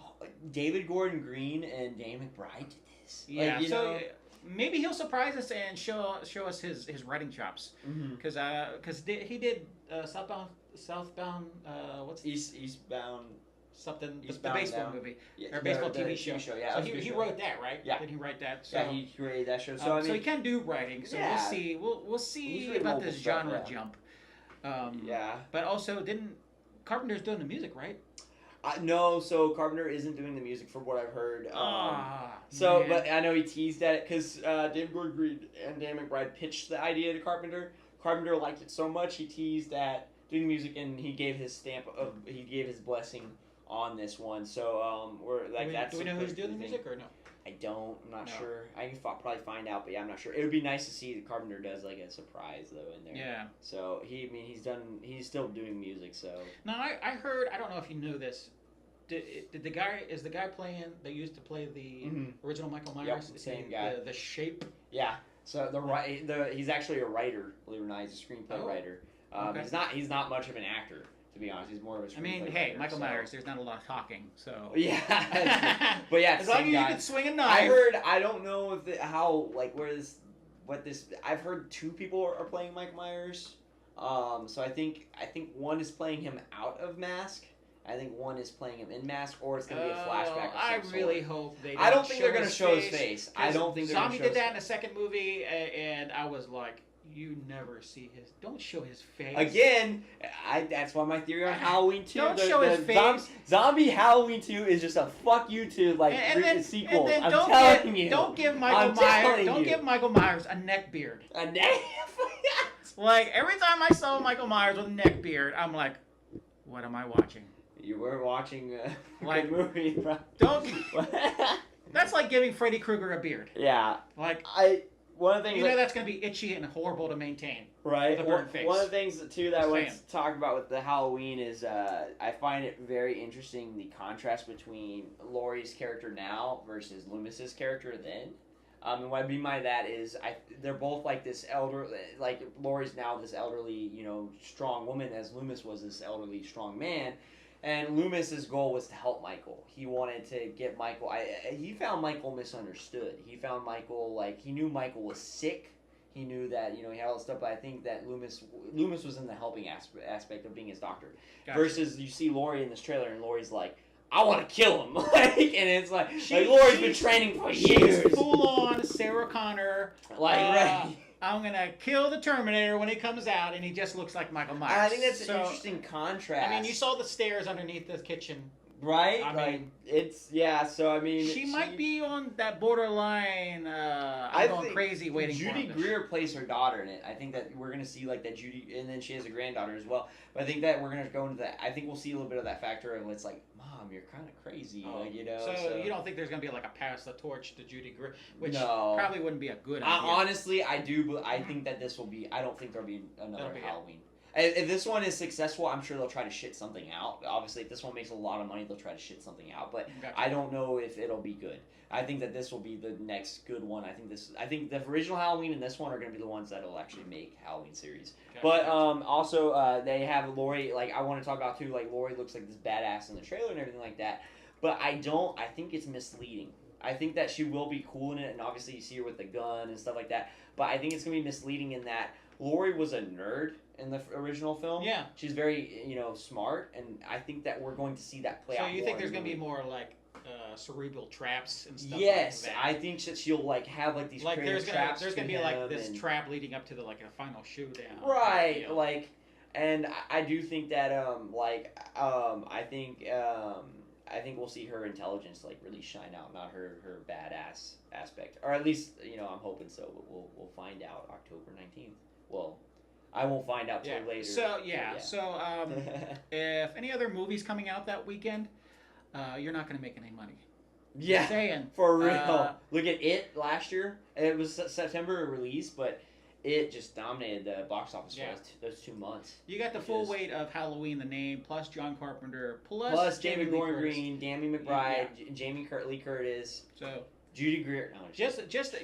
[SPEAKER 2] oh, David Gordon Green and Danny McBride did this.
[SPEAKER 1] Yeah.
[SPEAKER 2] Like,
[SPEAKER 1] so. Maybe he'll surprise us and show us his writing chops, because he did Southbound what's
[SPEAKER 2] Eastbound
[SPEAKER 1] something
[SPEAKER 2] Eastbound
[SPEAKER 1] the baseball
[SPEAKER 2] Down.
[SPEAKER 1] movie
[SPEAKER 2] or
[SPEAKER 1] baseball TV show.
[SPEAKER 2] Yeah,
[SPEAKER 1] so he wrote that, right?
[SPEAKER 2] Yeah,
[SPEAKER 1] did he write that? So,
[SPEAKER 2] yeah, he created that show. So
[SPEAKER 1] so he can do writing. So we'll see. We'll see about this genre jump. But also, didn't Carpenter's doing the music, right?
[SPEAKER 2] No, so Carpenter isn't doing the music from what I've heard.
[SPEAKER 1] Man.
[SPEAKER 2] But I know he teased at it because David Gordon Green and Dan McBride pitched the idea to Carpenter. Carpenter liked it so much he teased at doing the music, and he gave his stamp he gave his blessing on this one. So we're like
[SPEAKER 1] do we know who's doing the music or no?
[SPEAKER 2] I don't. I'm not
[SPEAKER 1] No.
[SPEAKER 2] sure. I can probably find out, but yeah, I'm not sure. It would be nice to see the Carpenter does like a surprise though in there.
[SPEAKER 1] Yeah.
[SPEAKER 2] So he's still doing music. So
[SPEAKER 1] No, I heard. I don't know if you know this. Did the guy playing that used to play the original Michael Myers?
[SPEAKER 2] Yep, same guy.
[SPEAKER 1] The Shape.
[SPEAKER 2] Yeah. So he's actually a writer. Believe it or not, he's a screenplay writer.
[SPEAKER 1] Okay.
[SPEAKER 2] He's not much of an actor, to be honest. He's more of a screenplay.
[SPEAKER 1] I mean, hey, Michael Myers. There's not a lot of talking, so.
[SPEAKER 2] Yeah. But yeah,
[SPEAKER 1] as long as you can swing a knife.
[SPEAKER 2] I don't know if I've heard 2 people are playing Mike Myers. So I think one is playing him out of Mask. I think one is playing him in Mask, or it's going to be a flashback.
[SPEAKER 1] I really hope they.
[SPEAKER 2] I don't think they're going to show his face. I don't think they're going to show.
[SPEAKER 1] Zombie did that in the second movie, and I was like, "You never see his. Don't show his face."
[SPEAKER 2] Again, that's why my theory on Halloween 2.
[SPEAKER 1] Don't show his face.
[SPEAKER 2] Zombie Halloween 2 is just a fuck you to sequel. I'm telling you.
[SPEAKER 1] Don't give Michael Myers. Don't give Michael Myers a neck beard.
[SPEAKER 2] A neck.
[SPEAKER 1] Like every time I saw Michael Myers with a neck beard, I'm like, "What am I watching?"
[SPEAKER 2] You were watching a
[SPEAKER 1] like
[SPEAKER 2] movie, bro.
[SPEAKER 1] Don't. That's like giving Freddy Krueger a beard.
[SPEAKER 2] Yeah.
[SPEAKER 1] Like
[SPEAKER 2] one of the things
[SPEAKER 1] that's going to be itchy and horrible to maintain.
[SPEAKER 2] Right.
[SPEAKER 1] With a burnt face.
[SPEAKER 2] One of the things too that I want to talk about with the Halloween is I find it very interesting the contrast between Laurie's character now versus Loomis's character then. And what I mean by that is they're both like this like Laurie's now this elderly, strong woman, as Loomis was this elderly, strong man. And Loomis's goal was to help Michael. He wanted to get Michael. He found Michael misunderstood. He found Michael he knew Michael was sick. He knew that he had all this stuff. But I think that Loomis was in the helping aspect of being his doctor. Gotcha. Versus you see Laurie in this trailer, and Laurie's like, I want to kill him. And it's like Laurie's been training for years.
[SPEAKER 1] She's full on Sarah Connor.
[SPEAKER 2] Right.
[SPEAKER 1] I'm gonna kill the Terminator when he comes out, and he just looks like Michael Myers.
[SPEAKER 2] I think that's an interesting contrast.
[SPEAKER 1] I mean, you saw the stairs underneath the kitchen,
[SPEAKER 2] right?
[SPEAKER 1] I mean,
[SPEAKER 2] it's So I mean,
[SPEAKER 1] she might be on that borderline. I'm going crazy waiting for
[SPEAKER 2] Judy Greer plays her daughter in it. I think that we're gonna see that Judy, and then she has a granddaughter as well. But I think that we're gonna go into that. I think we'll see a little bit of that factor of it's like, Mom, you're kind of crazy,
[SPEAKER 1] So you don't think there's gonna be a pass the torch to Judy Greer, which probably wouldn't be a good idea.
[SPEAKER 2] Honestly, I do, but I think that this will be. I don't think there'll be another Halloween. If this one is successful, I'm sure they'll try to shit something out. Obviously, if this one makes a lot of money, they'll try to shit something out. But gotcha. I don't know if it'll be good. I think that this will be the next good one. I think the original Halloween and this one are going to be the ones that'll actually make Halloween series. Gotcha. But also they have Laurie. I want to talk about too. Laurie looks like this badass in the trailer and everything like that. But I think it's misleading. I think that she will be cool in it, and obviously you see her with the gun and stuff like that. But I think it's going to be misleading in that Laurie was a nerd in the original film.
[SPEAKER 1] Yeah.
[SPEAKER 2] She's very, smart, and I think that we're going to see that play out.
[SPEAKER 1] So you think there's going to be more cerebral traps and stuff
[SPEAKER 2] yes,
[SPEAKER 1] like that?
[SPEAKER 2] I think that she'll have these creative traps.
[SPEAKER 1] There's going to be this trap leading up to the a final showdown.
[SPEAKER 2] Right. And I do think that I think we'll see her intelligence really shine out, not her badass aspect, or at least I'm hoping so. But we'll find out October 19th. Well, I won't find out till later.
[SPEAKER 1] So if any other movies coming out that weekend, you're not going to make any money.
[SPEAKER 2] Yeah,
[SPEAKER 1] just saying
[SPEAKER 2] for real. Look at it last year. It was September release, but it just dominated the box office for those 2 months.
[SPEAKER 1] You got the full weight of Halloween, the name, plus John Carpenter, plus
[SPEAKER 2] David Gordon Green, Danny McBride, Jamie Lee Curtis.
[SPEAKER 1] So
[SPEAKER 2] Judy Greer. No,
[SPEAKER 1] Judy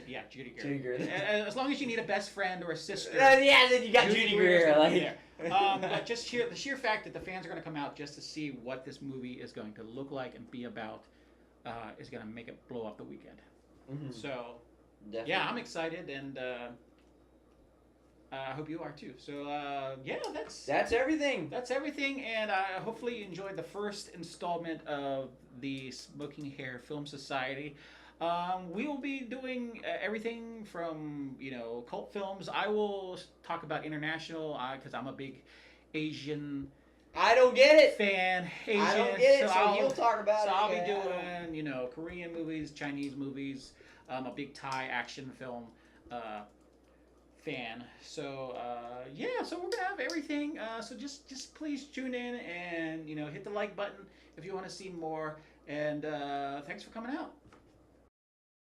[SPEAKER 1] Greer.
[SPEAKER 2] Judy Greer.
[SPEAKER 1] As long as you need a best friend or a sister.
[SPEAKER 2] Then you got Judy Greer.
[SPEAKER 1] But just the sheer fact that the fans are going to come out just to see what this movie is going to look like and be about is going to make it blow up the weekend. Mm-hmm. So, definitely. I'm excited, and I hope you are too. So,
[SPEAKER 2] that's everything.
[SPEAKER 1] That's everything, and hopefully you enjoyed the first installment of the Smoking Hare Film Society. We will be doing everything from, cult films. I will talk about international because I'm a big Asian.
[SPEAKER 2] I don't get it.
[SPEAKER 1] Fan. Asian.
[SPEAKER 2] I don't get it. So you'll talk about it.
[SPEAKER 1] So I'll be doing, Korean movies, Chinese movies, a big Thai action film fan. So yeah, so we're gonna have everything. So just please tune in and hit the like button if you want to see more. And thanks for coming out.